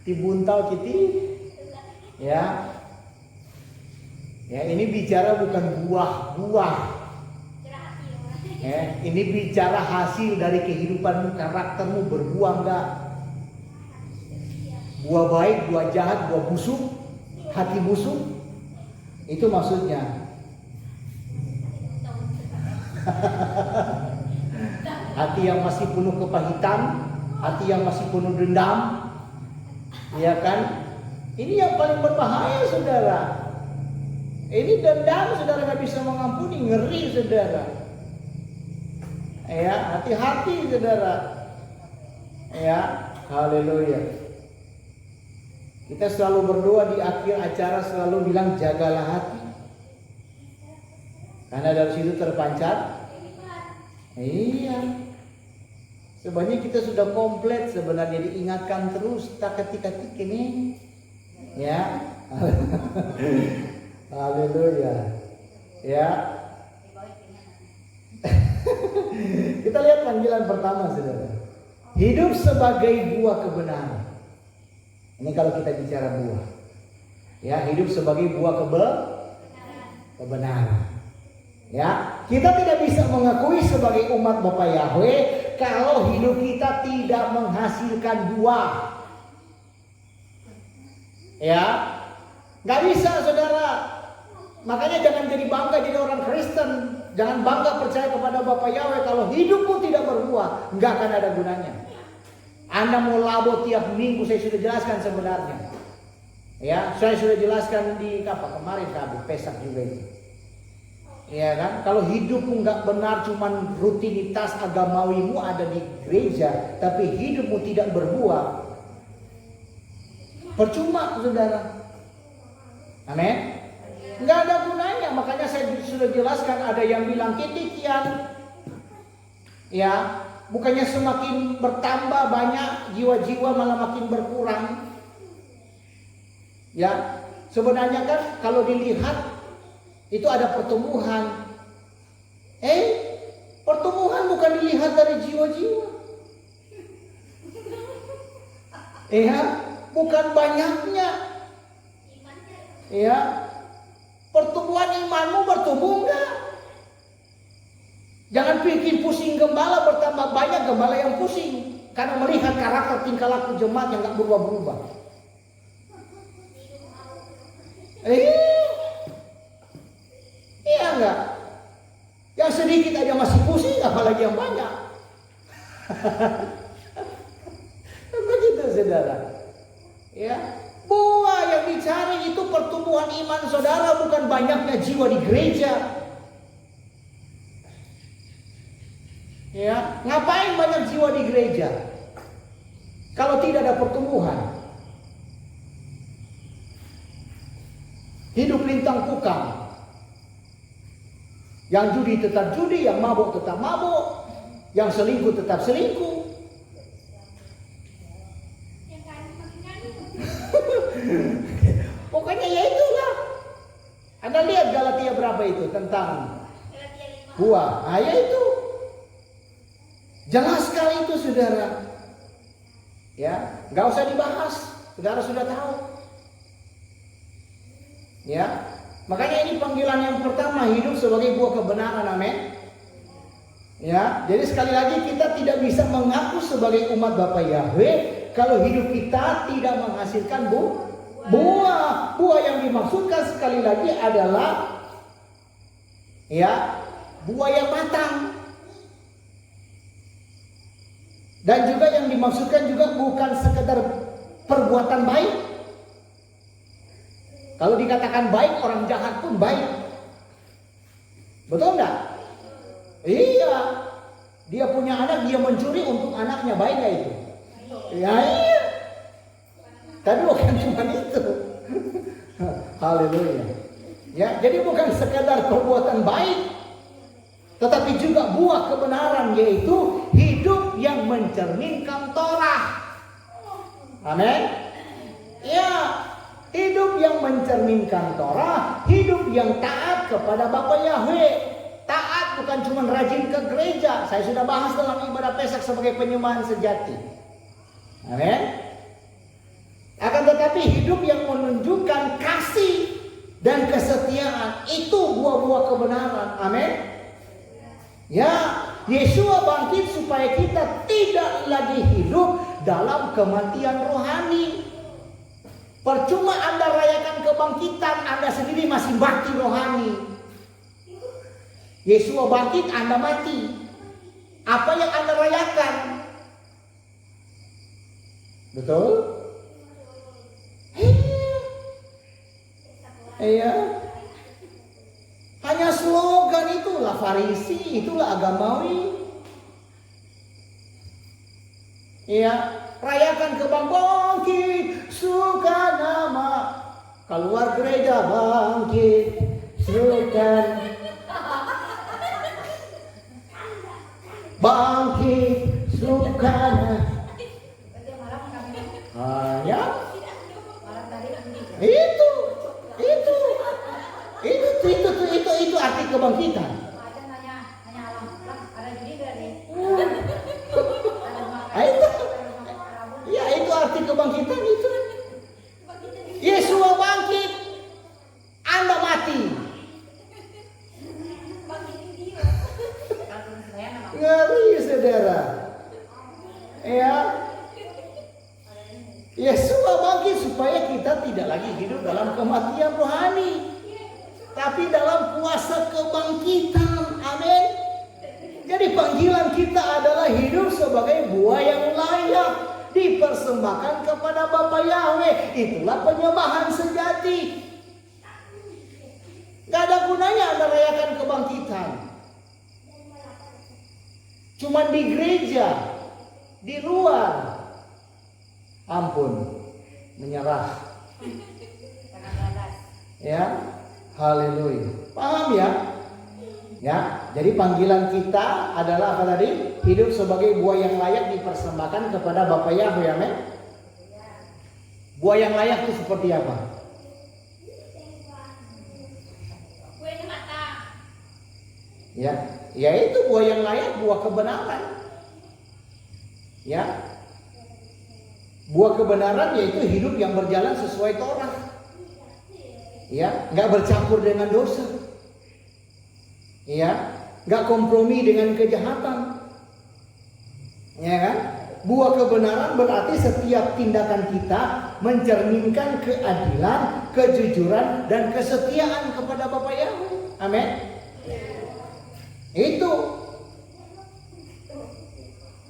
Dibuntau kiti. Ya. Ya, ini bicara bukan buah-buah. Ini bicara hasil dari kehidupanmu, karaktermu, berbuah enggak? Buah baik, buah jahat, buah busuk, hati busuk. Itu maksudnya. Hati yang masih penuh kepahitan, hati yang masih penuh dendam, ya kan? Ini yang paling berbahaya, saudara. Ini dendam, saudara nggak bisa mengampuni, ngeri, saudara. Ya, hati-hati, saudara. Ya, haleluya. Kita selalu berdoa di akhir acara, selalu bilang jagalah hati, karena dari situ terpancar. Iya. Sebenarnya kita sudah komplit sebenarnya, diingatkan terus tak ketik-ketik ini. Ya. Haleluya. Ya. Kita lihat panggilan pertama, saudara. Hidup sebagai buah kebenaran. Ini kalau kita bicara buah. Ya, hidup sebagai buah kebenaran. Ya, kita tidak bisa mengakui sebagai umat Bapa Yahweh kalau hidup kita tidak menghasilkan buah. Ya, nggak bisa, saudara. Makanya jangan jadi bangga jadi orang Kristen, jangan bangga percaya kepada Bapa Yahweh kalau hidupmu tidak berbuah, nggak akan ada gunanya. Anda mau labo tiap minggu, saya sudah jelaskan sebenarnya. Ya, saya sudah jelaskan di kemarin Rabu Pesak juga itu. Ya kan, kalau hidupmu nggak benar, cuman rutinitas agamawimu ada di gereja, tapi hidupmu tidak berbuah, percuma, saudara. Amin. Nggak ada gunanya. Makanya saya sudah jelaskan, ada yang bilang kitikian, ya, bukannya semakin bertambah banyak jiwa-jiwa malah makin berkurang. Ya, sebenarnya kan kalau dilihat itu ada pertumbuhan. Pertumbuhan bukan dilihat dari jiwa-jiwa. Ya, bukan banyaknya. Ya, pertumbuhan imanmu bertumbuh enggak? Jangan bikin pusing gembala, bertambah banyak gembala yang pusing karena melihat karakter tingkah laku jemaat yang enggak berubah-berubah. Iya enggak? Yang sedikit aja masih pusing, apalagi yang banyak. Begitu, saudara. Ya, buah yang dicari itu pertumbuhan iman saudara, bukan banyaknya jiwa di gereja. Ya, ngapain banyak jiwa di gereja kalau tidak ada pertumbuhan? Hidup lintang kukang. Yang judi tetap judi, yang mabuk tetap mabuk, yang selingkuh tetap selingkuh. Pokoknya ya itulah. Anda lihat Galatia berapa itu tentang buah. Nah, ya itu. Jelas sekali itu, saudara. Ya, nggak usah dibahas. Saudara sudah tahu. Ya. Makanya ini panggilan yang pertama, hidup sebagai buah kebenaran, amin. Ya, jadi sekali lagi kita tidak bisa mengaku sebagai umat Bapa Yahweh kalau hidup kita tidak menghasilkan buah. Buah yang dimaksudkan sekali lagi adalah ya, buah yang matang. Dan juga yang dimaksudkan juga bukan sekedar perbuatan baik. Kalau dikatakan baik, orang jahat pun baik. Betul enggak? Iya. Dia punya anak, dia mencuri untuk anaknya, baik enggak itu? Ya, iya. Tapi bukan cuma itu. Haleluya. Ya, jadi bukan sekadar perbuatan baik, tetapi juga buah kebenaran, yaitu hidup yang mencerminkan Torah. Amin. Ya. Hidup yang mencerminkan Torah, hidup yang taat kepada Bapa Yahweh. Taat bukan cuma rajin ke gereja. Saya sudah bahas dalam ibadah Pesak sebagai penyembahan sejati. Amin. Akan tetapi hidup yang menunjukkan kasih dan kesetiaan, itu buah-buah kebenaran. Amin. Ya, Yesua bangkit supaya kita tidak lagi hidup dalam kematian rohani. Percuma Anda rayakan kebangkitan, Anda Anda sendiri masih mati rohani. Yesua bangkit, Anda mati. Apa yang Anda rayakan? Betul? Iya. Hanya slogan itulah Farisi, itulah agamawi. Iya, rayakan bangkit, suka nama, keluar gereja bangkit, suka bangkit, suka nama. Hanya itu arti kebangkitan. Itu arti kebangkitan itu. Yesua bangkit, Anda mati. Ngeri saudara. Ya. Yesua bangkit supaya kita tidak lagi hidup dalam kematian rohani, tapi dalam kuasa kebangkitan. Amin. Jadi panggilan kita adalah hidup sebagai buah yang layak, dipersembahkan kepada Bapa Yahweh. Itulah penyembahan sejati. Gak ada gunanya Anda rayakan kebangkitan cuman di gereja, di luar. Ampun, menyerah. Ya, haleluya. Paham ya? Ya, jadi panggilan kita adalah apa tadi? Hidup sebagai buah yang layak dipersembahkan kepada Bapa Yahweh. Amin. Buah yang layak itu seperti apa? Ya, yaitu buah yang layak, buah kebenaran. Ya, buah kebenaran yaitu hidup yang berjalan sesuai Taurat. Ya, nggak bercampur dengan dosa. Ya, nggak kompromi dengan kejahatan. Ya kan? Buah kebenaran berarti setiap tindakan kita mencerminkan keadilan, kejujuran, dan kesetiaan kepada Bapa Yahweh. Amin. Itu.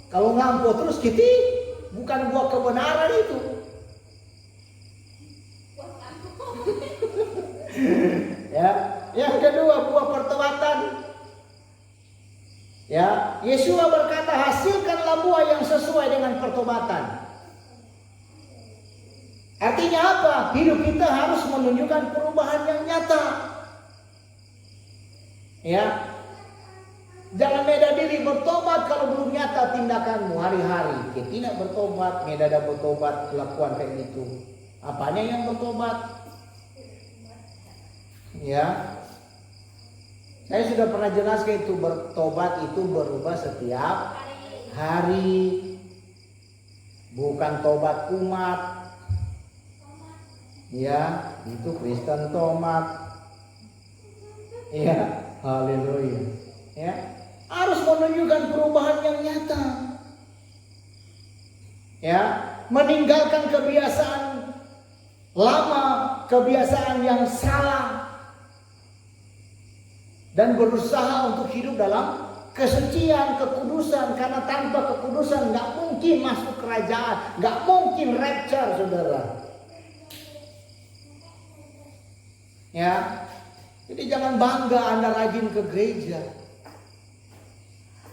Kalau ngampur terus kita bukan buah kebenaran itu. Ya, yang kedua buah pertobatan. Ya, Yesua berkata hasilkanlah buah yang sesuai dengan pertobatan. Artinya apa? Hidup kita harus menunjukkan perubahan yang nyata. Ya. Jangan meda diri bertobat kalau belum nyata tindakanmu hari-hari. Kita tidak bertobat, medada bertobat, kelakuan kayak gitu. Apanya yang bertobat? Ya. Saya sudah pernah jelaskan itu, bertobat itu berubah setiap hari. Bukan tobat umat. Ya, itu Kristen tomat. Ya, haleluya. Ya, harus menunjukkan perubahan yang nyata. Ya, meninggalkan kebiasaan lama, kebiasaan yang salah, dan berusaha untuk hidup dalam kesucian, kekudusan. Karena tanpa kekudusan nggak mungkin masuk kerajaan, nggak mungkin rapture, saudara. Ya, jadi jangan bangga Anda rajin ke gereja,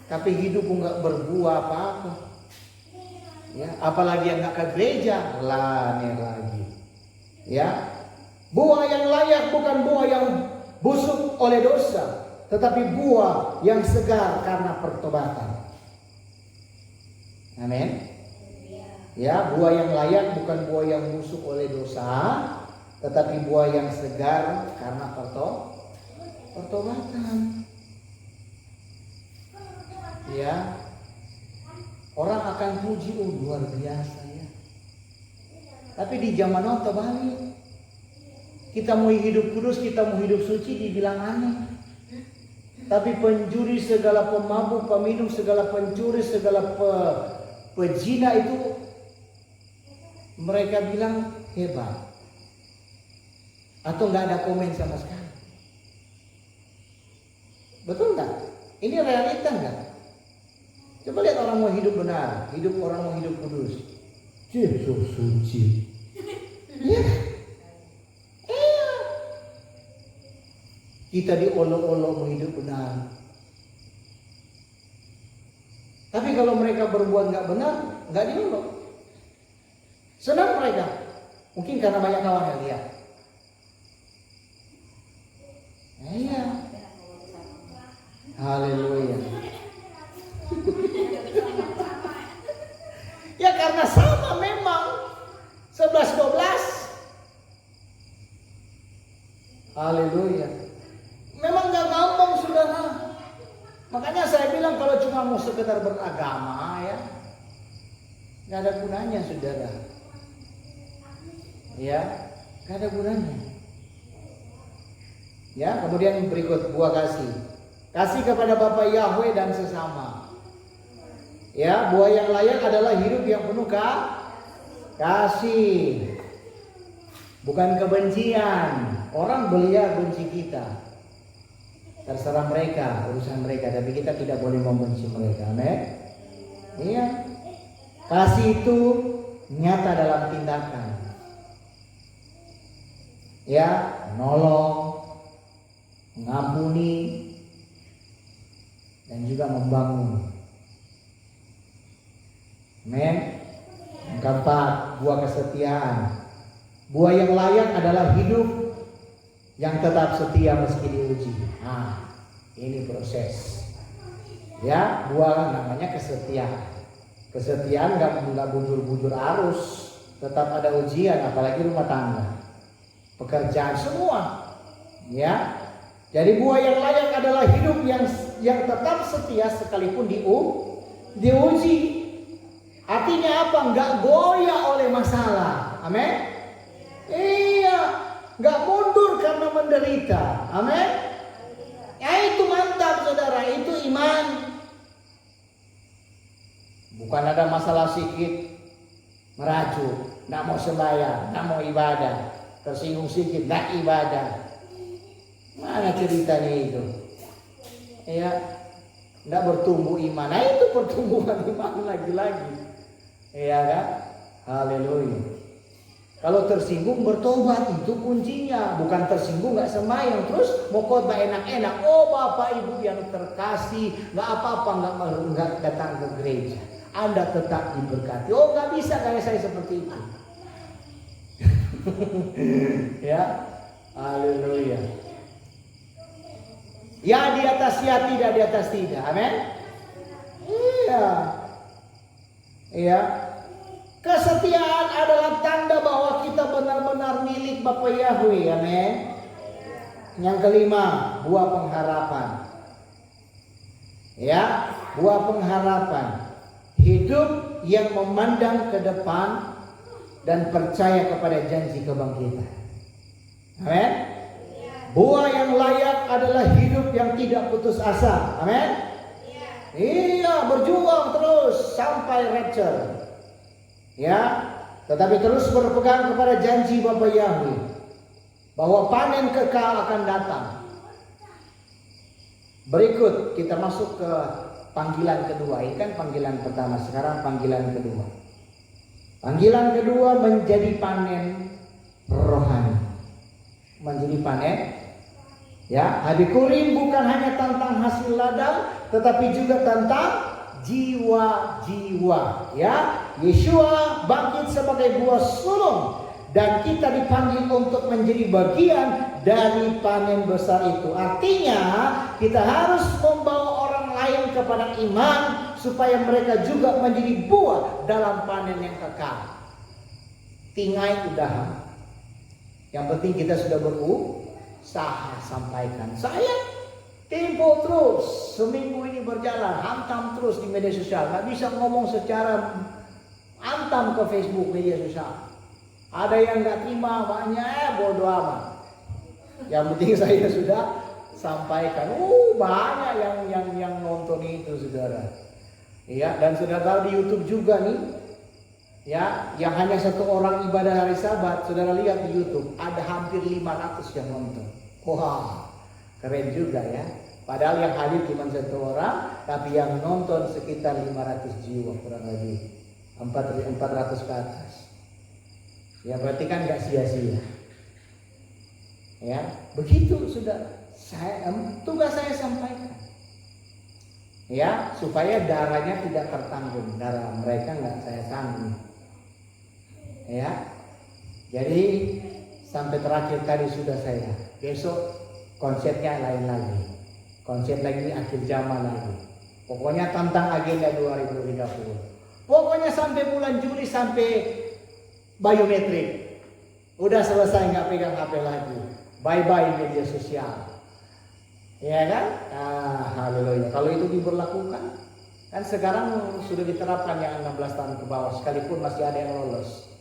tapi hidup nggak berbuah apa-apa. Ya, apalagi yang nggak ke gereja, lane lagi. Ya, buah yang layak bukan buah yang busuk oleh dosa, tetapi buah yang segar karena pertobatan. Amin. Ya, buah yang layak bukan buah yang busuk oleh dosa, tetapi buah yang segar karena pertobatan. Ya, orang akan puji, oh luar biasa ya. Tapi di zaman now terbalik. Kita mau hidup kudus, kita mau hidup suci, dibilang aneh. Tapi penjuri, segala pemabuk, peminum, segala pencuri, segala pezina itu mereka bilang hebat. Atau nggak ada komen sama sekali? Betul nggak? Ini realita nggak? Coba lihat orang mau hidup benar, orang mau hidup kudus. Yesus suci. Iya. Iya. Kita diolok-olok mau hidup benar. Tapi kalau mereka berbuat nggak benar, nggak diolok. Senang mereka. Mungkin karena banyak kawan yang lihat. Iya. Haleluya. Ya karena sama memang 11-12. Haleluya. Memang gak gampang saudara. Makanya saya bilang kalau cuma mau sekedar beragama ya, gak ada gunanya saudara. Ya, gak ada gunanya. Ya, kemudian berikut buah kasih. Kasih kepada Bapa Yahweh dan sesama. Ya, buah yang layak adalah hidup yang penuh kasih. Bukan kebencian. Orang belia benci kita. Terserah mereka, urusan mereka, tapi kita tidak boleh membenci mereka. Amin. Iya. Kasih itu nyata dalam tindakan. Ya, menolong, mengampuni, dan juga membangun. Amin. Yang keempat, buah kesetiaan. Buah yang layak adalah hidup yang tetap setia meski diuji. Nah, ini proses. Ya, buah namanya kesetiaan. Kesetiaan nggak bujur-bujur arus, tetap ada ujian, apalagi rumah tangga, pekerjaan semua. Ya, jadi buah yang layak adalah hidup yang tetap setia sekalipun diuji. Artinya apa? Nggak goyah oleh masalah. Amin. Iya, nggak mundur karena menderita. Amin. Ya itu mantap saudara, itu iman. Bukan ada masalah sedikit merajuk, nggak mau sembahyang, nggak mau ibadah, tersinggung sedikit, nggak ibadah. Mana ceritanya itu? Ya, nggak bertumbuh iman. Nah itu pertumbuhan iman lagi-lagi. Iya kan? Haleluya. Kalau tersinggung bertobat itu kuncinya. Bukan tersinggung nggak sembahyang terus mau khotbah enak-enak. Oh Bapak Ibu yang terkasih, nggak apa-apa nggak datang ke gereja. Anda tetap diberkati. Oh nggak bisa kayak saya seperti itu. Ya, haleluya. Ya di atas ya, tidak di atas tidak. Amin. Iya. Iya. Kesetiaan adalah tanda bahwa kita benar-benar milik Bapa Yahweh. Amin. Yang kelima, buah pengharapan. Ya, buah pengharapan. Hidup yang memandang ke depan dan percaya kepada janji kebangkitan. Amin. Buah yang layak adalah hidup yang tidak putus asa. Amin. Iya, berjuang terus sampai rapture. Ya, tetapi terus berpegang kepada janji Bapa Yahweh bahwa panen kekal akan datang. Berikut kita masuk ke panggilan kedua. Ini kan panggilan pertama, sekarang panggilan kedua. Panggilan kedua menjadi panen rohani. Menjadi panen. Ya, Habikurim bukan hanya tentang hasil ladang, tetapi juga tentang jiwa-jiwa. Ya, Yeshua bangkit sebagai buah sulung dan kita dipanggil untuk menjadi bagian dari panen besar itu. Artinya kita harus membawa orang lain kepada iman supaya mereka juga menjadi buah dalam panen yang kekal. Tingai udahan. Yang penting kita sudah berusaha sampaikan. Saya tempo terus, seminggu ini berjalan, hantam terus di media sosial. Gak bisa ngomong secara hantam ke Facebook, media sosial. Ada yang gak terima, banyak bodoh amat. Yang penting saya sudah sampaikan. Banyak yang nonton itu saudara. Iya, dan sudah tahu di YouTube juga nih. Ya, yang hanya satu orang ibadah hari Sabat, saudara lihat di YouTube, ada hampir 500 yang nonton. Wah, keren juga ya. Padahal yang hadir cuma satu orang, tapi yang nonton sekitar 500 jiwa, kurang lebih 400 ke atas. Ya, berarti kan nggak sia-sia. Ya, begitu sudah. Tugas saya sampaikan. Ya, supaya darahnya tidak tertanggung, darah mereka nggak saya tanggung. Ya, jadi sampai terakhir tadi sudah saya. Besok konsepnya lain lagi, konsep lagi akhir zaman lagi. Pokoknya tentang agenda 2030. Pokoknya sampai bulan Juli sampai biometrik. Udah selesai, nggak pegang HP lagi. Bye bye media sosial. Ya kan? Haleluya. Kalau itu diberlakukan, kan sekarang sudah diterapkan yang 16 tahun ke bawah, sekalipun masih ada yang lolos.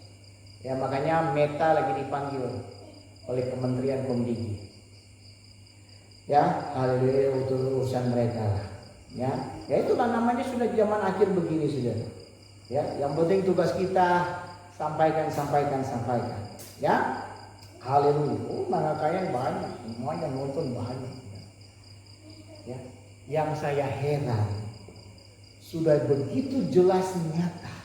Ya, makanya Meta lagi dipanggil oleh Kementerian Komdigi. Ya, haleluya, untuk urusan mereka lah. Ya itulah namanya, sudah zaman akhir begini sudah. Ya, yang penting tugas kita sampaikan. Ya, haleluya. Oh, mana kaya banyak, semuanya nonton banyak. Ya, yang saya heran, sudah begitu jelas nyata,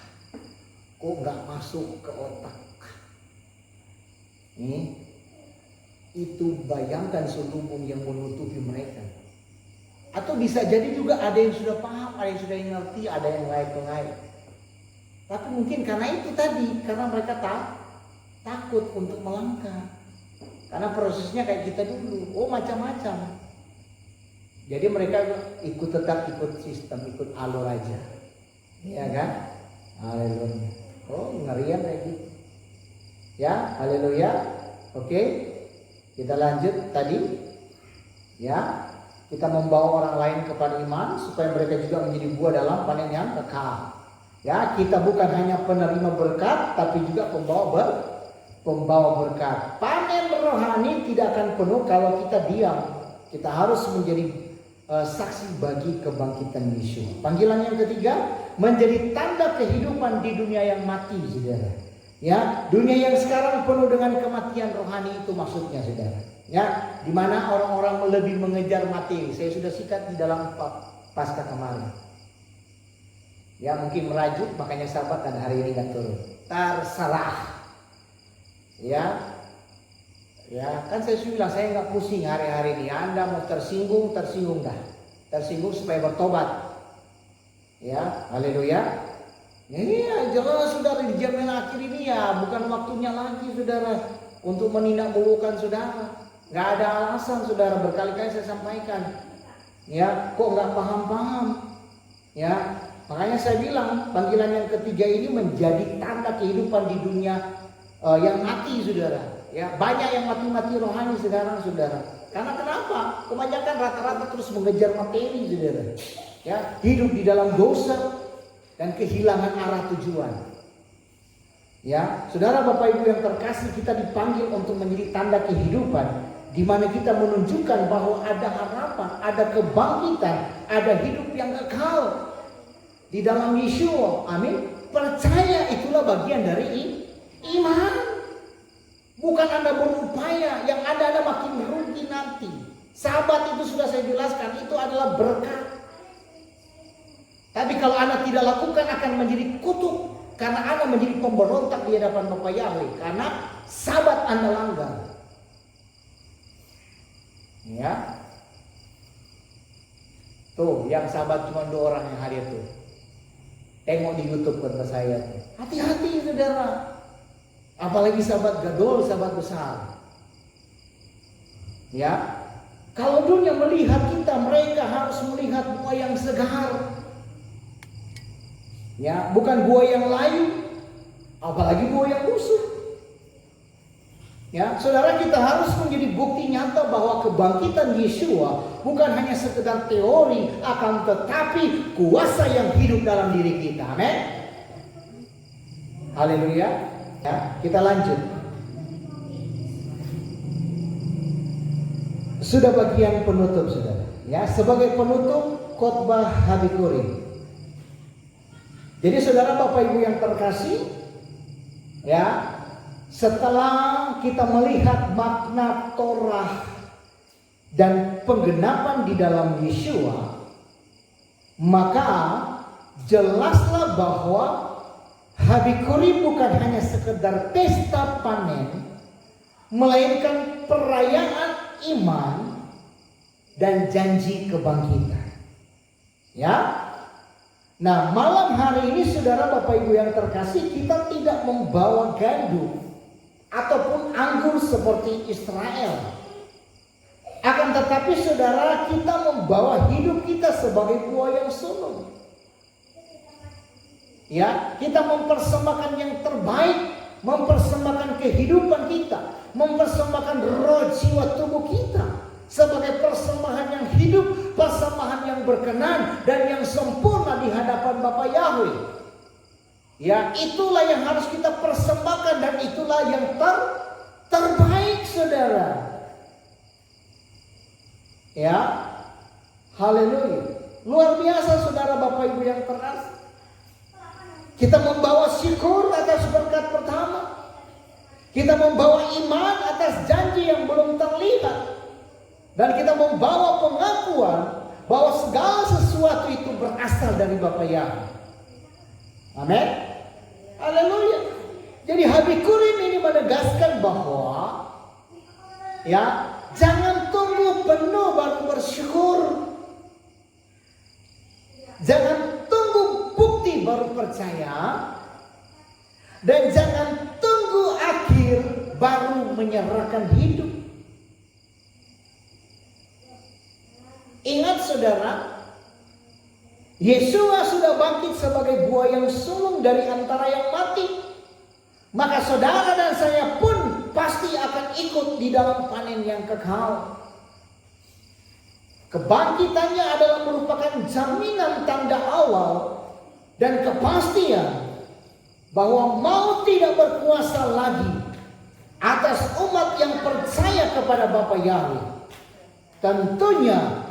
kok nggak masuk ke otak. Itu bayangkan selubung yang menutupi mereka. Atau bisa jadi juga ada yang sudah paham, ada yang sudah ngerti, ada yang lain. Tapi mungkin karena itu tadi, karena mereka takut untuk melangkah. Karena prosesnya kayak kita dulu, macam-macam. Jadi mereka tetap ikut sistem, ikut alur aja. Iya kan? Haleluya. Ngerian kayak gitu. Ya, haleluya. Oke. Kita lanjut tadi. Ya, kita membawa orang lain kepada iman supaya mereka juga menjadi buah dalam panen yang kekal. Ya, kita bukan hanya penerima berkat, tapi juga pembawa berkat. Panen rohani tidak akan penuh kalau kita diam. Kita harus menjadi saksi bagi kebangkitan Yesus. Panggilan yang ketiga, menjadi tanda kehidupan di dunia yang mati, saudara. Ya, dunia yang sekarang penuh dengan kematian rohani, itu maksudnya, saudara. Ya, di mana orang-orang lebih mengejar materi. Saya sudah sikat di dalam pasca kemarin. Ya, mungkin merajuk, makanya sahabat dan hari ini nggak turun. Terserah. Ya, kan saya sudah bilang, saya nggak pusing hari-hari ini. Anda mau tersinggung dah. Tersinggung supaya bertobat. Ya, haleluya. Ini jelas saudara, di zaman akhir ini ya bukan waktunya lagi saudara untuk menindakmaukan saudara. Nggak ada alasan saudara, berkali-kali saya sampaikan. Ya, kok nggak paham-paham? Ya, makanya saya bilang panggilan yang ketiga ini menjadi tanda kehidupan di dunia yang mati saudara. Ya, banyak yang mati rohani sekarang saudara. Karena kenapa? Kebanyakan rata-rata terus mengejar materi saudara. Ya, hidup di dalam dosa dan kehilangan arah tujuan. Ya, saudara Bapak Ibu yang terkasih, kita dipanggil untuk menjadi tanda kehidupan, di mana kita menunjukkan bahwa ada harapan, ada kebangkitan, ada hidup yang kekal di dalam Yesus. Amin. Percaya itulah bagian dari iman. Bukan Anda berupaya, yang Anda makin rugi nanti. Sahabat itu sudah saya jelaskan, itu adalah berkat. Tapi kalau Anda tidak lakukan akan menjadi kutuk, karena Anda menjadi pemberontak di hadapan Bapa Yahweh, karena sahabat Anda langgar. Ya. Tuh, yang sahabat cuma 2 orang yang hadir tuh. Tengok di YouTube kata saya. Hati-hati saudara. Apalagi sahabat gadol, sahabat besar. Ya. Kalau dunia melihat kita, mereka harus melihat buah yang segar. Ya, bukan buah yang lain, apalagi buah yang busuk. Ya, saudara, kita harus menjadi bukti nyata bahwa kebangkitan Yeshua bukan hanya sekedar teori, akan tetapi kuasa yang hidup dalam diri kita. Amin. Haleluya. Ya, kita lanjut. Sudah bagian penutup, saudara. Ya, sebagai penutup khotbah Habikurim. Jadi saudara Bapak Ibu yang terkasih, Ya, setelah kita melihat makna Torah dan penggenapan di dalam Yeshua, maka jelaslah bahwa Habikuri bukan hanya sekedar pesta panen, melainkan perayaan iman dan janji kebangkitan. Ya. Nah, malam hari ini saudara Bapak Ibu yang terkasih, kita tidak membawa gandum ataupun anggur seperti Israel. Akan tetapi saudara, kita membawa hidup kita sebagai buah yang sulung. Ya, kita mempersembahkan yang terbaik, mempersembahkan kehidupan kita, mempersembahkan roh jiwa tubuh kita sebagai persembahan yang hidup, persembahan yang berkenan dan yang sempurna di hadapan Bapa Yahweh. Ya, itulah yang harus kita persembahkan dan itulah yang terbaik saudara. Ya, haleluya. Luar biasa saudara Bapak Ibu yang terkasih. Kita membawa syukur atas berkat pertama. Kita membawa iman atas janji yang belum terlihat. Dan kita membawa pengakuan bahwa segala sesuatu itu berasal dari Bapa Yahweh. Amin. Haleluya. Jadi Habikurim ini menegaskan bahwa ya, jangan tunggu penuh baru bersyukur. Jangan tunggu bukti baru percaya. Dan jangan tunggu akhir baru menyerahkan hidup. Ingat saudara, Yeshua sudah bangkit sebagai buah yang sulung dari antara yang mati. Maka saudara dan saya pun pasti akan ikut di dalam panen yang kekal. Kebangkitannya adalah merupakan jaminan tanda awal dan kepastian bahwa maut tidak berkuasa lagi atas umat yang percaya kepada Bapa Yahweh. Tentunya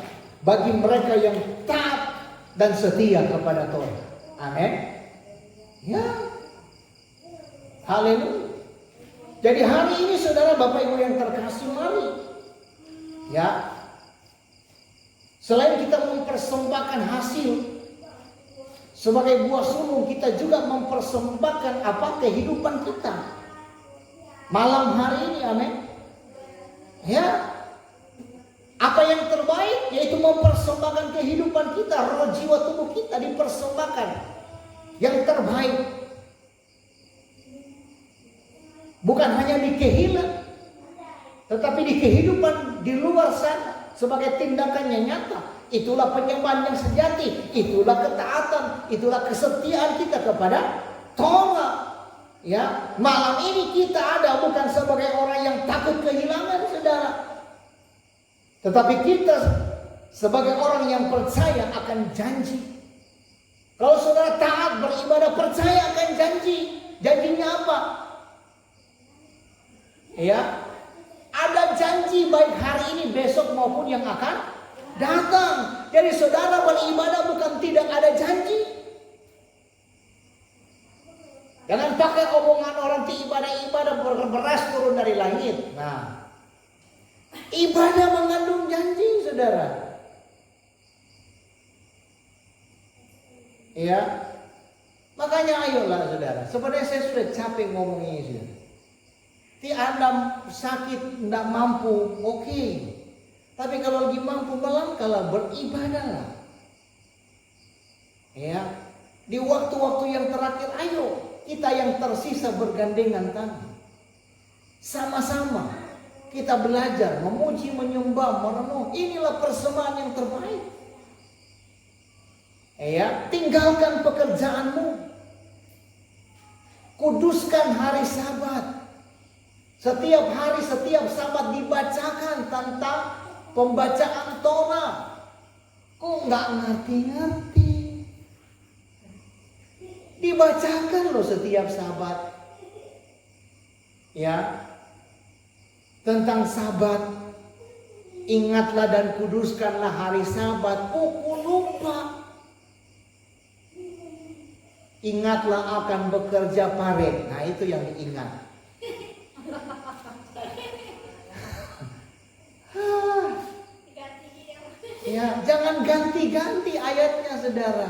bagi mereka yang taat dan setia kepada Tuhan. Amin. Ya. Haleluya. Jadi hari ini saudara Bapak Ibu yang terkasih, mari. Ya. Selain kita mempersembahkan hasil sebagai buah sulung, kita juga mempersembahkan kehidupan kita. Malam hari ini, amin. Ya. Apa yang terbaik yaitu mempersembahkan kehidupan kita, roh jiwa tubuh kita dipersembahkan yang terbaik. Bukan hanya di kehidupan, tetapi di kehidupan di luar sana sebagai tindakan yang nyata. Itulah penyembahan yang sejati, itulah ketaatan, itulah kesetiaan kita kepada Torah. Ya, malam ini kita ada bukan sebagai orang yang takut kehilangan saudara. Tetapi kita sebagai orang yang percaya akan janji. Kalau saudara taat beribadah, percaya akan janji. Janjinya apa? Ya, ada janji baik hari ini, besok maupun yang akan datang. Jadi saudara beribadah bukan tidak ada janji. Jangan pakai omongan orang ibadah beras turun dari langit. Nah, ibadah mengandung janji, saudara. Ya, makanya ayolah, saudara. Sebenarnya saya sudah capek ngomong ini, saudara. Anda sakit, tidak mampu, oke. Tapi kalau lagi mampu, melangkahlah, beribadahlah. Ya, di waktu-waktu yang terakhir, ayo kita yang tersisa bergandengan tangan, sama-sama kita belajar memuji, menyembah, merenung. Inilah persembahan yang terbaik. Ya, tinggalkan pekerjaanmu, kuduskan hari Sabat. Setiap hari, setiap Sabat dibacakan tentang pembacaan Torah. Kok nggak ngerti-ngerti? Dibacakan loh setiap Sabat. Ya, tentang Sabat. Ingatlah dan kuduskanlah hari Sabat. Kok lupa? ingatlah akan bekerja paret. Nah, itu yang diingat. Ya, jangan ganti-ganti ayatnya, saudara.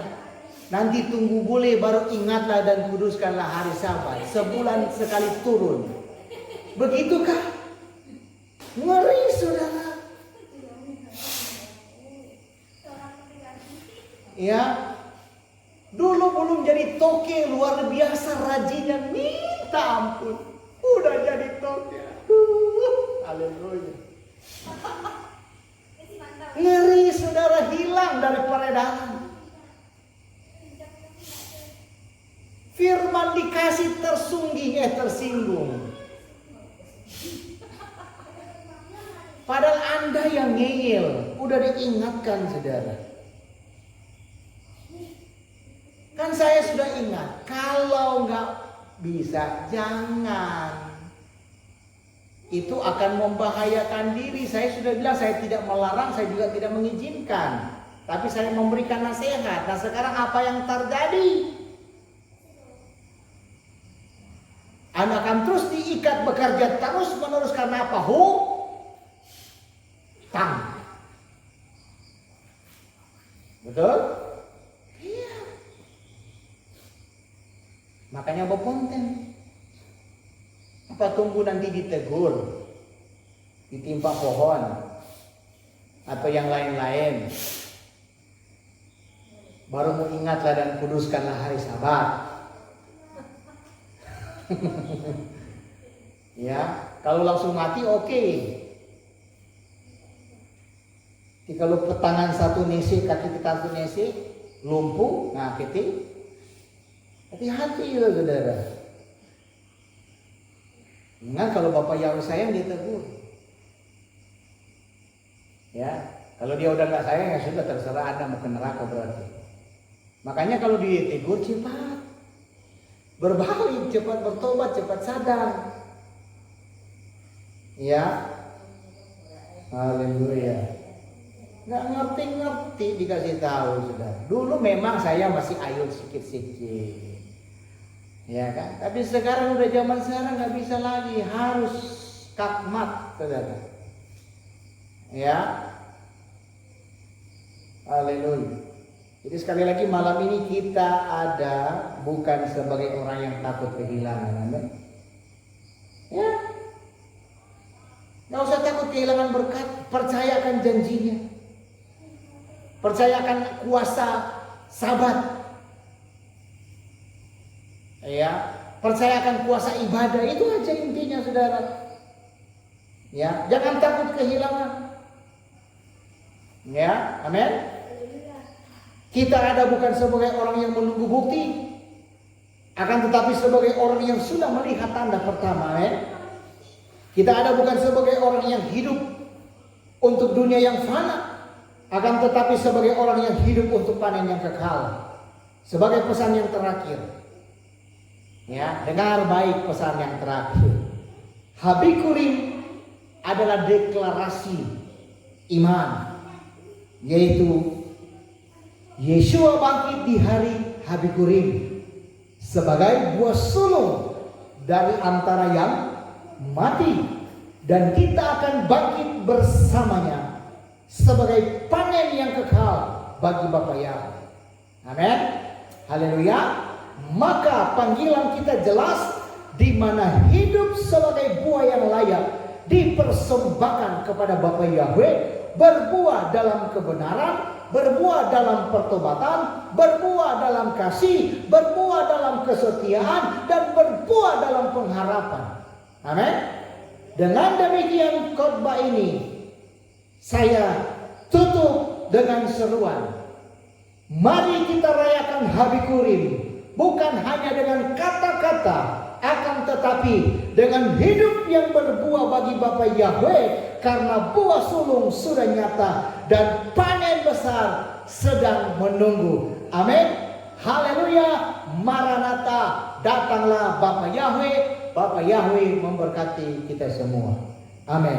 Nanti tunggu boleh baru ingatlah dan kuduskanlah hari Sabat. Sebulan sekali turun. Begitukah? Ngeri, saudara. Ya, dulu belum jadi toke luar biasa rajinnya, minta ampun. Udah jadi toke. Haleluya. Ngeri, saudara, hilang dari peredaran. Firman dikasih tersinggung. Padahal Anda yang ngeyel, udah diingatkan, saudara. Kan saya sudah ingat, kalau nggak bisa jangan. Itu akan membahayakan diri. Saya sudah bilang, saya tidak melarang, saya juga tidak mengizinkan. Tapi saya memberikan nasihat. Nah, sekarang apa yang terjadi? Anda akan terus diikat bekerja terus menerus karena apa? Hutang. Betul? Iya. Makanya berkonten. Apa tunggu nanti ditegur, ditimpa pohon, atau yang lain-lain, baru mau ingatlah dan kuduskanlah hari Sabat. Ya, kalau langsung mati oke. Jadi kalau tangan satu nesi, kaki satu nesi, lumpuh, nah kita hati-hati ya, saudara. Ingat, kalau Bapak Yahweh sayang, dia tegur. Ya, kalau dia udah nggak sayang, ya sudah, terserah Anda mau ke neraka berarti. Makanya kalau ditegur cepat berbalik, cepat bertobat, cepat sadar. Ya, haleluya. Nggak ngerti dikasih tahu, sudah. Dulu memang saya masih ayul sikit-sikit. Ya kan, tapi sekarang udah zaman sekarang nggak bisa lagi, harus kakmat, saudara. Ya, haleluya. Jadi sekali lagi malam ini kita ada bukan sebagai orang yang takut kehilangan, amin. Ya, nggak usah takut kehilangan berkat, percayakan janjinya, percayakan kuasa Sabat. Ya, percayakan kuasa ibadah, itu aja intinya, saudara. Ya, jangan takut kehilangan. Ya, amin. Kita ada bukan sebagai orang yang menunggu bukti, akan tetapi sebagai orang yang sudah melihat tanda pertama, amin. Kita ada bukan sebagai orang yang hidup untuk dunia yang fana, akan tetapi sebagai orang yang hidup untuk panen yang kekal. Sebagai pesan yang terakhir, ya, dengar baik pesan yang terakhir. Habikurim adalah deklarasi iman, yaitu Yeshua bangkit di hari Habikurim sebagai buah sulung dari antara yang mati, dan kita akan bangkit bersamanya sebagai panen yang kekal bagi Bapa Yahweh. Amin. Haleluya. Maka panggilan kita jelas, di mana hidup sebagai buah yang layak dipersembahkan kepada Bapa Yahweh, berbuah dalam kebenaran, berbuah dalam pertobatan, berbuah dalam kasih, berbuah dalam kesetiaan, dan berbuah dalam pengharapan. Amin. Dengan demikian khotbah ini saya tutup dengan seruan, mari kita rayakan Habikurim, bukan hanya dengan kata-kata, akan tetapi dengan hidup yang berbuah bagi Bapa Yahweh, karena buah sulung sudah nyata dan panen besar sedang menunggu. Amin. Haleluya. Maranatha, datanglah Bapa Yahweh. Bapa Yahweh memberkati kita semua. Amin.